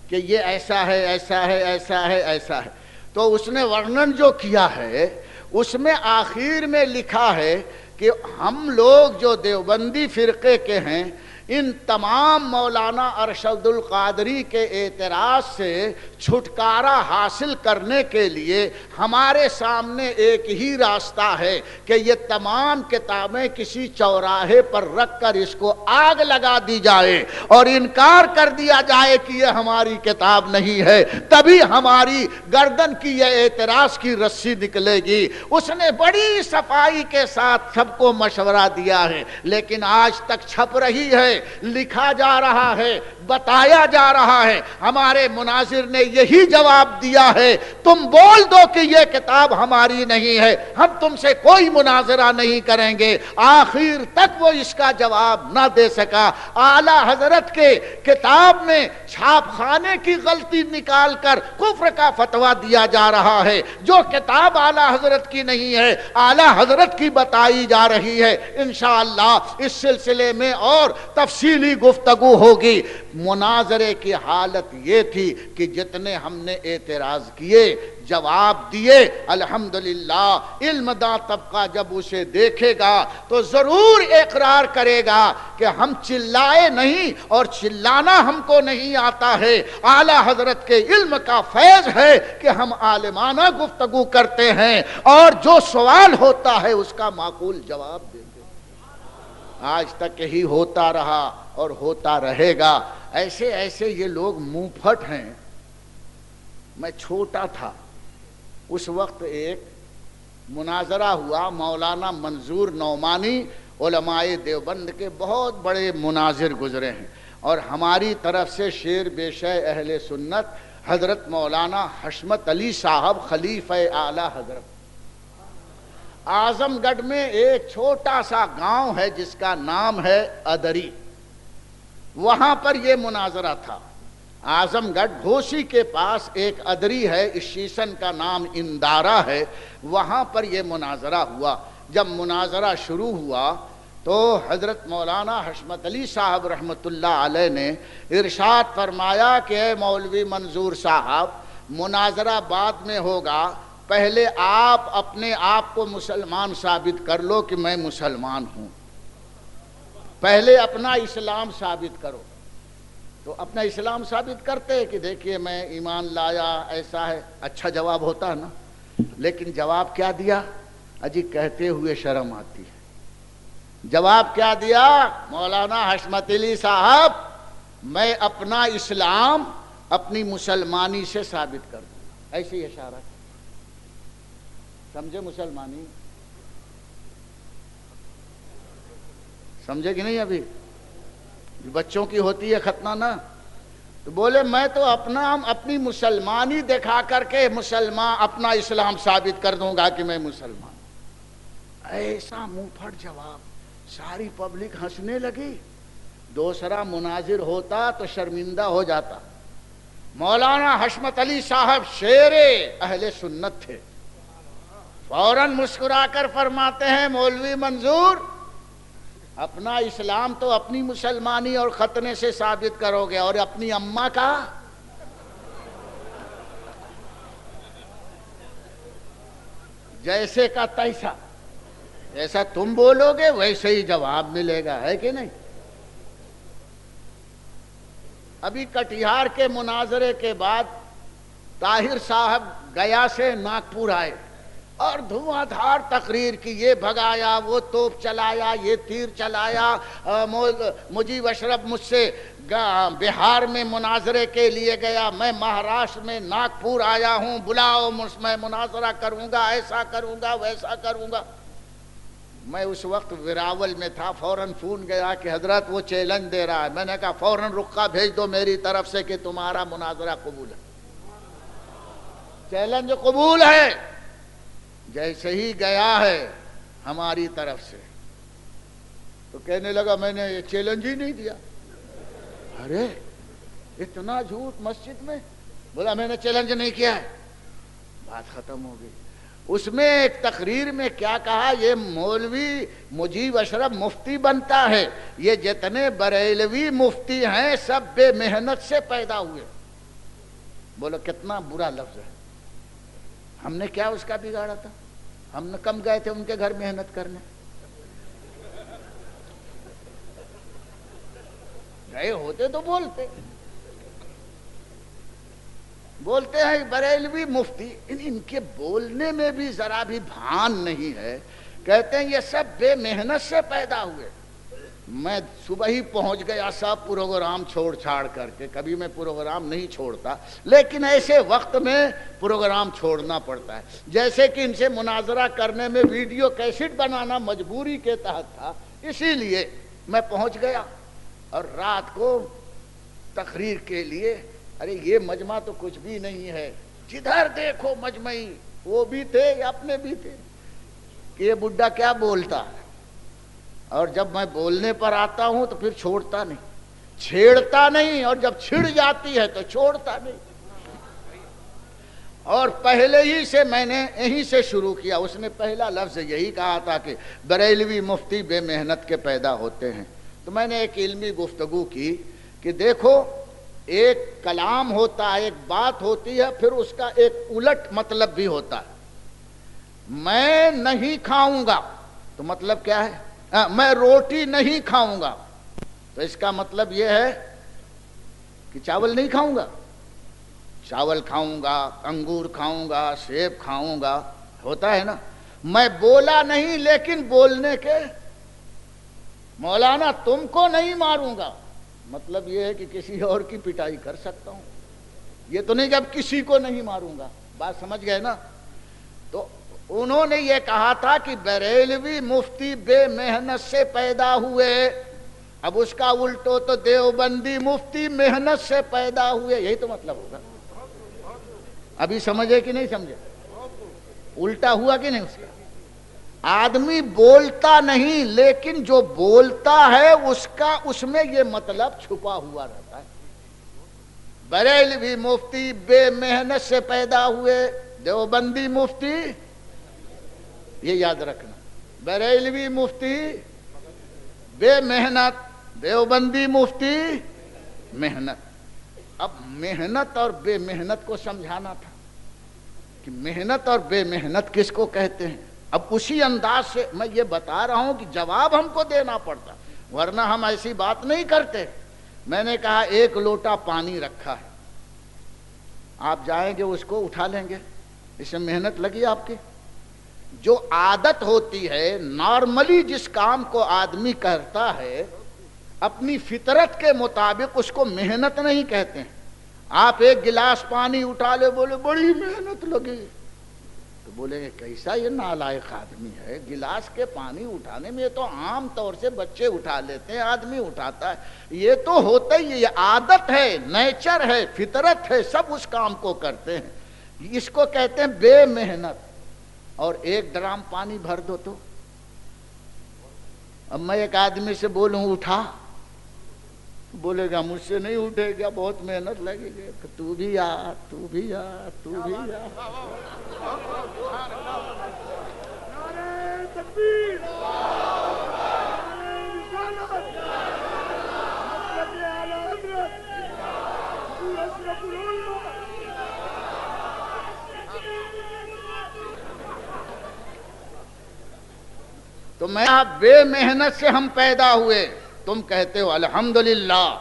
Speaker 1: کہ یہ ایسا ہے، ایسا ہے، ایسا ہے، ایسا ہے۔ تو اس نے ورنن جو کیا ہے اس میں آخر میں لکھا ہے کہ ہم لوگ جو دیوبندی فرقے کے ہیں، ان تمام مولانا ارشد القادری کے اعتراض سے چھٹکارا حاصل کرنے کے لیے ہمارے سامنے ایک ہی راستہ ہے کہ یہ تمام کتابیں کسی چوراہے پر رکھ کر اس کو آگ لگا دی جائے اور انکار کر دیا جائے کہ یہ ہماری کتاب نہیں ہے، تبھی ہماری گردن کی یہ اعتراض کی رسی نکلے گی۔ اس نے بڑی صفائی کے ساتھ سب کو مشورہ دیا ہے، لیکن آج تک چھپ رہی ہے، لکھا جا رہا ہے، بتایا جا رہا ہے۔ ہمارے مناظر نے یہی جواب دیا ہے، تم بول دو کہ یہ کتاب ہماری نہیں ہے، ہم تم سے کوئی مناظرہ نہیں کریں گے۔ آخر تک وہ اس کا جواب نہ دے سکا۔ اعلی حضرت کے کتاب میں چھاپ خانے کی غلطی نکال کر کفر کا فتویٰ دیا جا رہا ہے۔ جو کتاب اعلی حضرت کی نہیں ہے، اعلی حضرت کی بتائی جا رہی ہے۔ انشاءاللہ اس سلسلے میں اور تفصیلی گفتگو ہوگی۔ مناظرے کی حالت یہ تھی کہ جتنے ہم نے اعتراض کیے جواب دیے، الحمدللہ علم داں طبقہ جب اسے دیکھے گا تو ضرور اقرار کرے گا کہ ہم چلائے نہیں اور چلانا ہم کو نہیں آتا ہے، اعلیٰ حضرت کے علم کا فیض ہے کہ ہم عالمانہ گفتگو کرتے ہیں اور جو سوال ہوتا ہے اس کا معقول جواب دیتے ہیں۔ آج تک یہی ہوتا رہا اور ہوتا رہے گا۔ ایسے ایسے یہ لوگ منہ پھٹ ہیں۔ میں چھوٹا تھا اس وقت ایک مناظرہ ہوا، مولانا منظور نعمانی علماء دیوبند کے بہت بڑے مناظر گزرے ہیں، اور ہماری طرف سے شیر بیشہ اہل سنت حضرت مولانا حشمت علی صاحب خلیفہ اعلیٰ حضرت۔ اعظم گڑھ میں ایک چھوٹا سا گاؤں ہے جس کا نام ہے ادری، وہاں پر یہ مناظرہ تھا۔ اعظم گڑھ گھوسی کے پاس ایک ادری ہے، اسٹیشن کا نام اندارہ ہے، وہاں پر یہ مناظرہ ہوا۔ جب مناظرہ شروع ہوا تو حضرت مولانا حشمت علی صاحب رحمۃ اللہ علیہ نے ارشاد فرمایا کہ اے مولوی منظور صاحب، مناظرہ بعد میں ہوگا، پہلے آپ اپنے آپ کو مسلمان ثابت کر لو کہ میں مسلمان ہوں، پہلے اپنا اسلام ثابت کرو۔ تو اپنا اسلام ثابت کرتے کہ دیکھیے میں ایمان لایا، ایسا ہے، اچھا جواب ہوتا ہے نا، لیکن جواب کیا دیا؟ اجی کہتے ہوئے شرم آتی ہے۔ جواب کیا دیا مولانا حشمت علی صاحب؟ میں اپنا اسلام اپنی مسلمانی سے ثابت کر دوں گا، ایسے ہی اشارہ۔ سمجھے مسلمانی؟ سمجھے کہ نہیں؟ ابھی بچوں کی ہوتی ہے ختنہ نا، تو بولے میں تو اپنی مسلمانی دکھا کر کے مسلمان اپنا اسلام ثابت کر دوں گا کہ میں مسلمان۔ ایسا منہ پھٹ جواب، ساری پبلک ہنسنے لگی۔ دوسرا مناظر ہوتا تو شرمندہ ہو جاتا۔ مولانا حشمت علی صاحب شیر اہل سنت تھے، فوراً مسکرا کر فرماتے ہیں مولوی منظور، اپنا اسلام تو اپنی مسلمانی اور ختنے سے ثابت کرو گے، اور اپنی اماں کا؟ جیسے کا تیسا، جیسا تم بولو گے ویسے ہی جواب ملے گا، ہے کہ نہیں؟ ابھی کٹیہار کے مناظرے کے بعد طاہر صاحب گیا سے ناگپور آئے اور دھواں دھار تقریر کی، یہ بھگایا، وہ توپ چلایا، یہ تیر چلایا، مجیب اشرف مجھ سے بہار میں مناظرے کے لیے گیا، میں مہاراشٹر میں ناگپور آیا ہوں، بلاؤ میں مناظرہ کروں گا، ایسا کروں گا، ویسا کروں گا۔ میں اس وقت وراول میں تھا، فوراً فون گیا کہ حضرت وہ چیلنج دے رہا ہے۔ میں نے کہا فوراً رقعہ بھیج دو میری طرف سے کہ تمہارا مناظرہ قبول ہے، چیلنج قبول ہے۔ جیسے ہی گیا ہے ہماری طرف سے تو کہنے لگا میں نے یہ چیلنج ہی نہیں دیا۔ ارے اتنا جھوٹ مسجد میں؟ بولا میں نے چیلنج نہیں کیا ہے۔ بات ختم ہو گئی۔ اس میں ایک تقریر میں کیا کہا، یہ مولوی مجیب اشرف مفتی بنتا ہے، یہ جتنے بریلوی مفتی ہیں سب بے محنت سے پیدا ہوئے۔ بولو کتنا برا لفظ ہے۔ ہم نے کیا اس کا بگاڑا تھا؟ ہم نے کم گئے تھے ان کے گھر محنت کرنے؟ گئے ہوتے تو بولتے ہیں بریلوی مفتی، ان کے بولنے میں بھی ذرا بھی بھان نہیں ہے۔ کہتے ہیں یہ سب بے محنت سے پیدا ہوئے۔ میں صبح ہی پہنچ گیا، سب پروگرام چھوڑ چھاڑ کر کے، کبھی میں پروگرام نہیں چھوڑتا لیکن ایسے وقت میں پروگرام چھوڑنا پڑتا ہے۔ جیسے کہ ان سے مناظرہ کرنے میں ویڈیو کیسٹ بنانا مجبوری کے تحت تھا، اسی لیے میں پہنچ گیا اور رات کو تقریر کے لیے، ارے یہ مجمع تو کچھ بھی نہیں ہے، جدھر دیکھو مجمعی، وہ بھی تھے اپنے بھی تھے، کہ یہ بڈھا کیا بولتا ہے۔ اور جب میں بولنے پر آتا ہوں تو پھر چھوڑتا نہیں، چھیڑتا نہیں، اور جب چھڑ جاتی ہے تو چھوڑتا نہیں۔ اور پہلے ہی سے میں نے یہیں سے شروع کیا۔ اس نے پہلا لفظ یہی کہا تھا کہ بریلوی مفتی بے محنت کے پیدا ہوتے ہیں۔ تو میں نے ایک علمی گفتگو کی کہ کہ دیکھو ایک کلام ہوتا ہے، ایک بات ہوتی ہے، پھر اس کا ایک الٹ مطلب بھی ہوتا ہے. میں نہیں کھاؤں گا تو مطلب کیا ہے؟ میں روٹی نہیں کھاؤں گا تو اس کا مطلب یہ ہے کہ چاول نہیں کھاؤں گا. چاول کھاؤں گا، انگور کھاؤں گا، سیب کھاؤں گا، ہوتا ہے نا. میں بولا نہیں لیکن بولنے کے مولانا تم کو نہیں ماروں گا، مطلب یہ ہے کہ کسی اور کی پٹائی کر سکتا ہوں. یہ تو نہیں کہ اب کسی کو نہیں ماروں گا. بات سمجھ گئے نا؟ تو انہوں نے یہ کہا تھا کہ بریلوی مفتی بے محنت سے پیدا ہوئے، اب اس کا الٹو تو دیوبندی مفتی محنت سے پیدا ہوئے، یہی تو مطلب ہوگا. ابھی سمجھے کہ نہیں سمجھے؟ الٹا ہوا کہ نہیں؟ اس کا آدمی بولتا نہیں لیکن جو بولتا ہے اس میں یہ مطلب چھپا ہوا رہتا ہے. بریلوی مفتی بے محنت سے پیدا ہوئے، دیوبندی مفتی، یہ یاد رکھنا، بریلوی مفتی بے محنت، دیوبندی مفتی محنت. اب محنت اور بے محنت کو سمجھانا تھا کہ محنت اور بے محنت کس کو کہتے ہیں. اب اسی انداز سے میں یہ بتا رہا ہوں کہ جواب ہم کو دینا پڑتا، ورنہ ہم ایسی بات نہیں کرتے. میں نے کہا ایک لوٹا پانی رکھا ہے، آپ جائیں گے اس کو اٹھا لیں گے، اس میں محنت لگی آپ کی. جو عادت ہوتی ہے نارملی جس کام کو آدمی کرتا ہے اپنی فطرت کے مطابق اس کو محنت نہیں کہتے ہیں. آپ ایک گلاس پانی اٹھا لے، بولے بڑی محنت لگی، تو بولیں گے کیسا یہ نالائق آدمی ہے، گلاس کے پانی اٹھانے میں یہ تو عام طور سے بچے اٹھا لیتے ہیں، آدمی اٹھاتا ہے، یہ تو ہوتا ہی ہے، یہ عادت ہے، نیچر ہے، فطرت ہے، سب اس کام کو کرتے ہیں. اس کو کہتے ہیں بے محنت. اور ایک ڈرام پانی بھر دو تو اب میں ایک آدمی سے بولوں اٹھا، بولے گا مجھ سے نہیں اٹھے گا، بہت محنت لگے گی. تو بھی آ، تو بھی آ، تو بھی آ. تو میں بے محنت سے ہم پیدا ہوئے، تم کہتے ہو الحمدللہ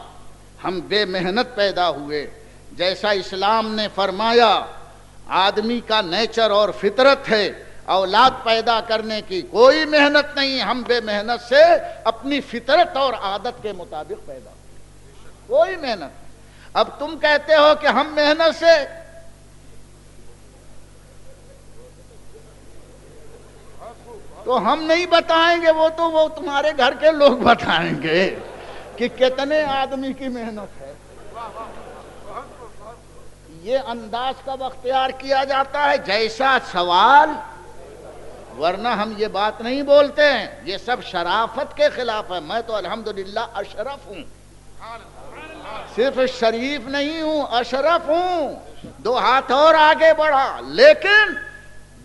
Speaker 1: ہم بے محنت پیدا ہوئے. جیسا اسلام نے فرمایا آدمی کا نیچر اور فطرت ہے اولاد پیدا کرنے کی، کوئی محنت نہیں، ہم بے محنت سے اپنی فطرت اور عادت کے مطابق پیدا ہوئے، کوئی محنت. اب تم کہتے ہو کہ ہم محنت سے، تو ہم نہیں بتائیں گے، وہ تو وہ تمہارے گھر کے لوگ بتائیں گے کہ کتنے آدمی کی محنت ہے. یہ انداز کب اختیار کیا جاتا ہے؟ جیسا سوال، ورنہ ہم یہ بات نہیں بولتے ہیں، یہ سب شرافت کے خلاف ہے. میں تو الحمدللہ اشرف ہوں، صرف شریف نہیں ہوں، اشرف ہوں. 2 ہاتھ اور آگے بڑھا، لیکن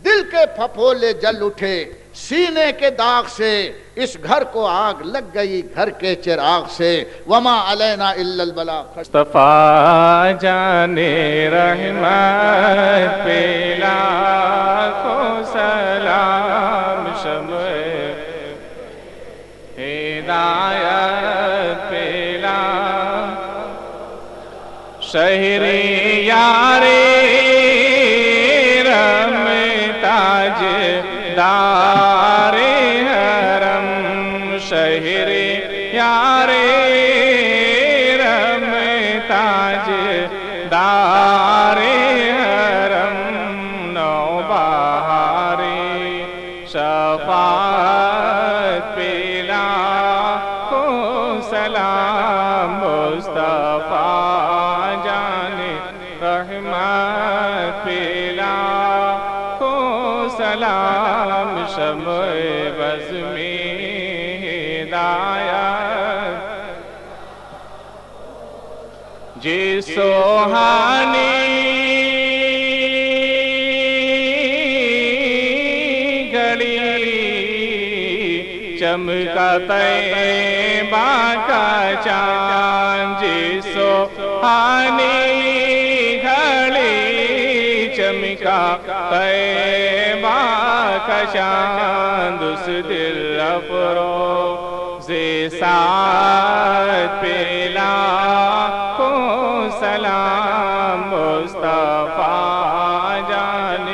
Speaker 1: دل کے پھپھولے جل اٹھے سینے کے داغ سے، اس گھر کو آگ لگ گئی گھر کے چراغ سے. وما علینا الا البلاغ.
Speaker 2: مصطفیٰ جان رحمت پہ لاکھوں سلام، شمع ہدایت پہ شہر یار رم تاج دار حرم، شہر یار رم تاج دار حرم، نوبہار شفاعت پہ لاکھوں سلام، مصطفیٰ جان رحمت پہ لاکھوں سلام، شمع بز میں ہدایت جس سوہانی گھڑی چمکا طیبہ کا چاند جی سبحانی گھڑی چمکا طیبہ کا چاند اس دل افروز سعد پہ لاکھوں سلام مصطفیٰ جان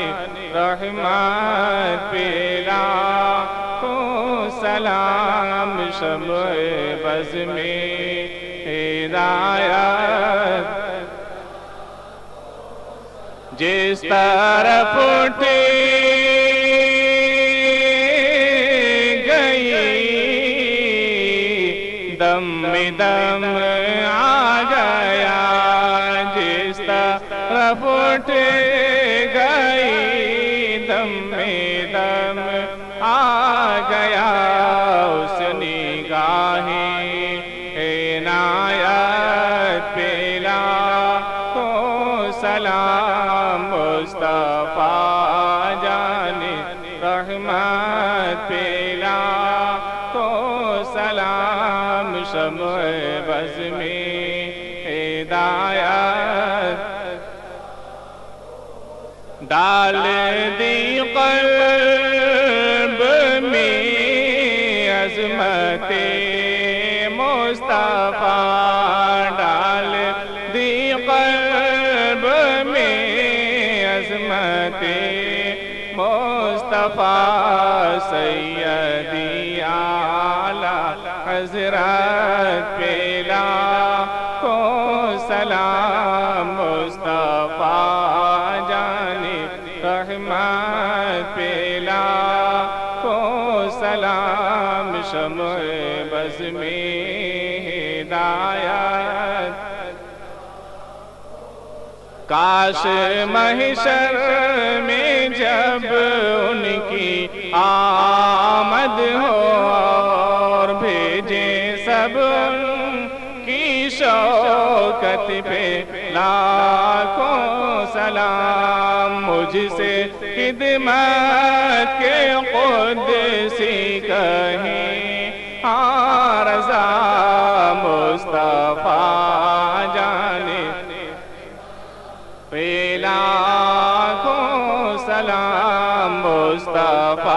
Speaker 2: رحمت پہ لاکھوں سلام شمع بز میں ہدایت جس طرف اٹھی گئی دم دم آ گیا جس طرف اٹھ گئی دم دم آ گیا اس نگاہیں عنایت پہ لاکھوں سلام مصطفیٰ جان رحمت پہ لاکھوں سلام شمع بز میں ہدایت ڈال دی قلب میں عظمت مصطفیٰ ڈال دی قلب میں عظمت مصطفیٰ سیدی اعلیٰ حضرت پہ لاکھوں سلام مصطفیٰ جان رحمت پہ لاکھوں سلام شمع بز میں ہدایت کاش محشر میں جب ان کی آمد ہو اور بھیجے سب ان کی شوکت پہ لاکھوں سلام مجھ سے خدمت کے قدسی کہیں رضا مصطفیٰ جانے پہ لاکھوں سلام مصطفیٰ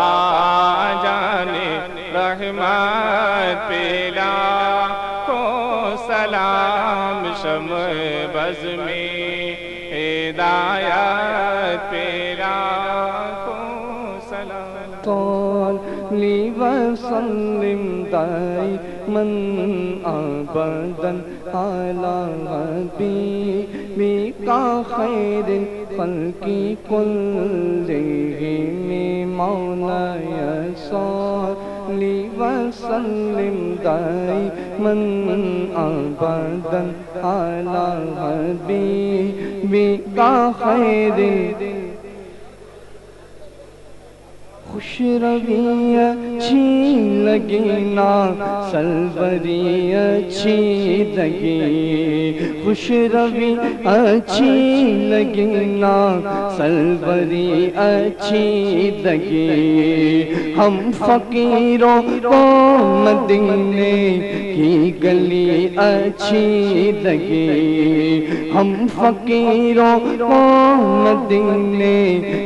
Speaker 2: جانے رحمت پہ لاکھوں سلام شمع بز میں ہدایت پہ لاکھوں سلام
Speaker 3: صلی وسلم دائما ابدا علی حبیبک خیر الخلق کلہم مولاي صلی وسلم دائما ابدا علی حبیبک خیر خوش روی اچھی لگی نا سلوری اچھی لگی خوش روی اچھی لگی نا سلوری اچھی لگی ہم فقیروں کو مدینے کی گلی اچھی لگی ہم فقیروں کو مدینے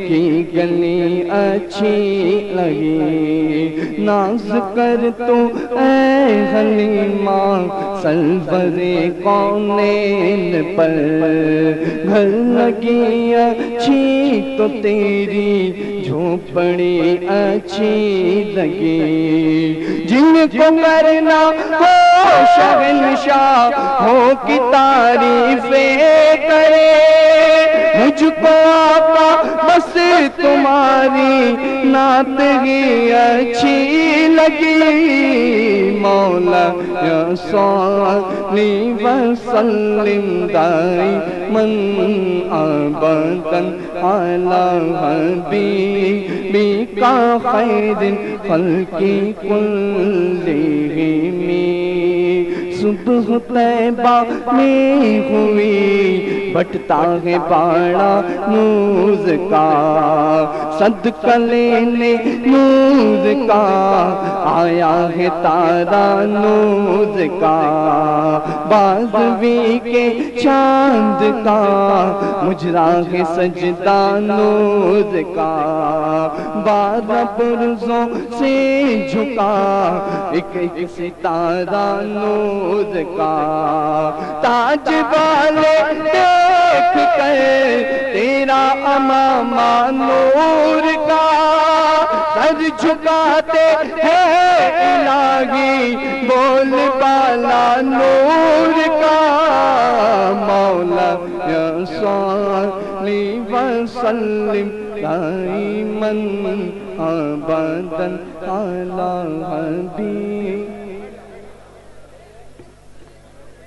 Speaker 3: کی گلی اچھی لگی ناز کر تو اے حلیمہ سرور کونین پر گھر لگی اچھی تو تیری جھوپڑی اچھی لگی جن کو کرنا ہو شہنشاہ ہو کی تعریفیں کرے مجھ کو آقا بس تمہاری نعت ہی اچھی لگی مولا یا صلی وسلم دائما ابدا علی حبیبک خیر الخلق کلہم صبح طیبہ میں ہوئی بٹتا ہے باڑا نور کا صدقہ لینے نور کا آیا ہے تارا نور کا، بازوی کے چاند کا، مجرا ہے سجدہ نور کا، بارہ برزوں سے جھکا ایک ایک ستارہ نور کا، تاج والے دیکھ کر تیرا امامہ نور کا، سر جھکاتے ہیں الہی بول بالا نور کا، مولا یا صلی وسلم دائما ابدا علی حبیب۔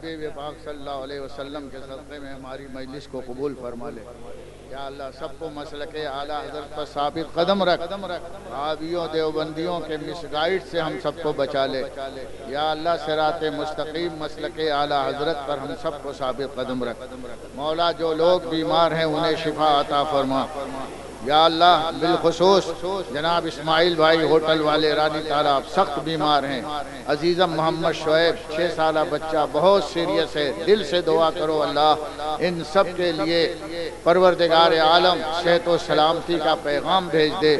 Speaker 1: حبیب پاک صلی اللہ علیہ وسلم کے صدقے میں ہماری مجلس کو قبول فرما لے یا اللہ، سب کو مسلک اعلیٰ حضرت پر ثابت قدم رکھ، وہابیوں دیوبندیوں کے مس گائیڈ سے ہم سب کو بچا لے یا اللہ، صراط مستقیم مسلک اعلیٰ حضرت پر ہم سب کو ثابت قدم رکھ مولا۔ جو لوگ بیمار ہیں انہیں شفا عطا فرما یا اللہ، بالخصوص جناب اسماعیل بھائی ہوٹل والے رانی تالاب سخت بیمار ہیں، عزیزم محمد شعیب 6 سالہ بچہ بہت سیریس ہے، دل سے دعا کرو اللہ ان سب کے لیے پروردگار عالم صحت و سلامتی کا پیغام بھیج دے،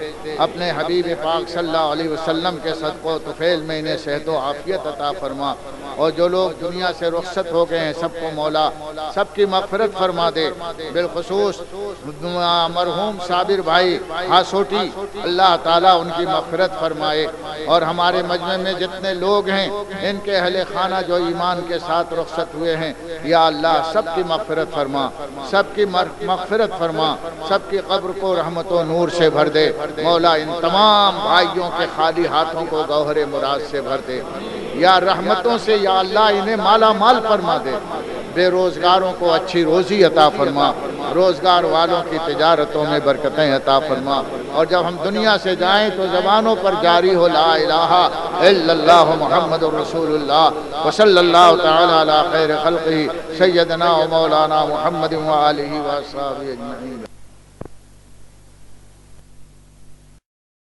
Speaker 1: اپنے حبیب پاک صلی اللہ علیہ وسلم کے صدقہ و طفیل میں انہیں صحت و عافیت عطا فرما، اور جو لوگ دنیا سے رخصت ہو گئے ہیں سب کو مولا سب کی مغفرت فرما دے، بالخصوص مرحوم صابر بھائی ہاسوٹی اللہ تعالیٰ ان کی مغفرت فرمائے، اور ہمارے مجمع میں جتنے لوگ ہیں ان کے اہل خانہ جو ایمان کے ساتھ رخصت ہوئے ہیں یا اللہ سب کی مغفرت فرما، سب کی مغفرت فرما، سب کی قبر کو رحمت و نور سے بھر دے مولا، ان تمام بھائیوں کے خالی ہاتھوں کو گوہر مراد سے بھر دے یا رحمتوں سے یا اللہ انہیں مالا مال فرما دے، بے روزگاروں کو اچھی روزی عطا فرما، روزگار والوں کی تجارتوں میں برکتیں عطا فرما، اور جب ہم دنیا سے جائیں تو زبانوں پر جاری ہو لا الہ الا اللہ محمد رسول اللہ وصلی اللہ تعالی علی خیر خلقہ سیدنا و مولانا محمد و آلہ و اصحابہ اجمعین۔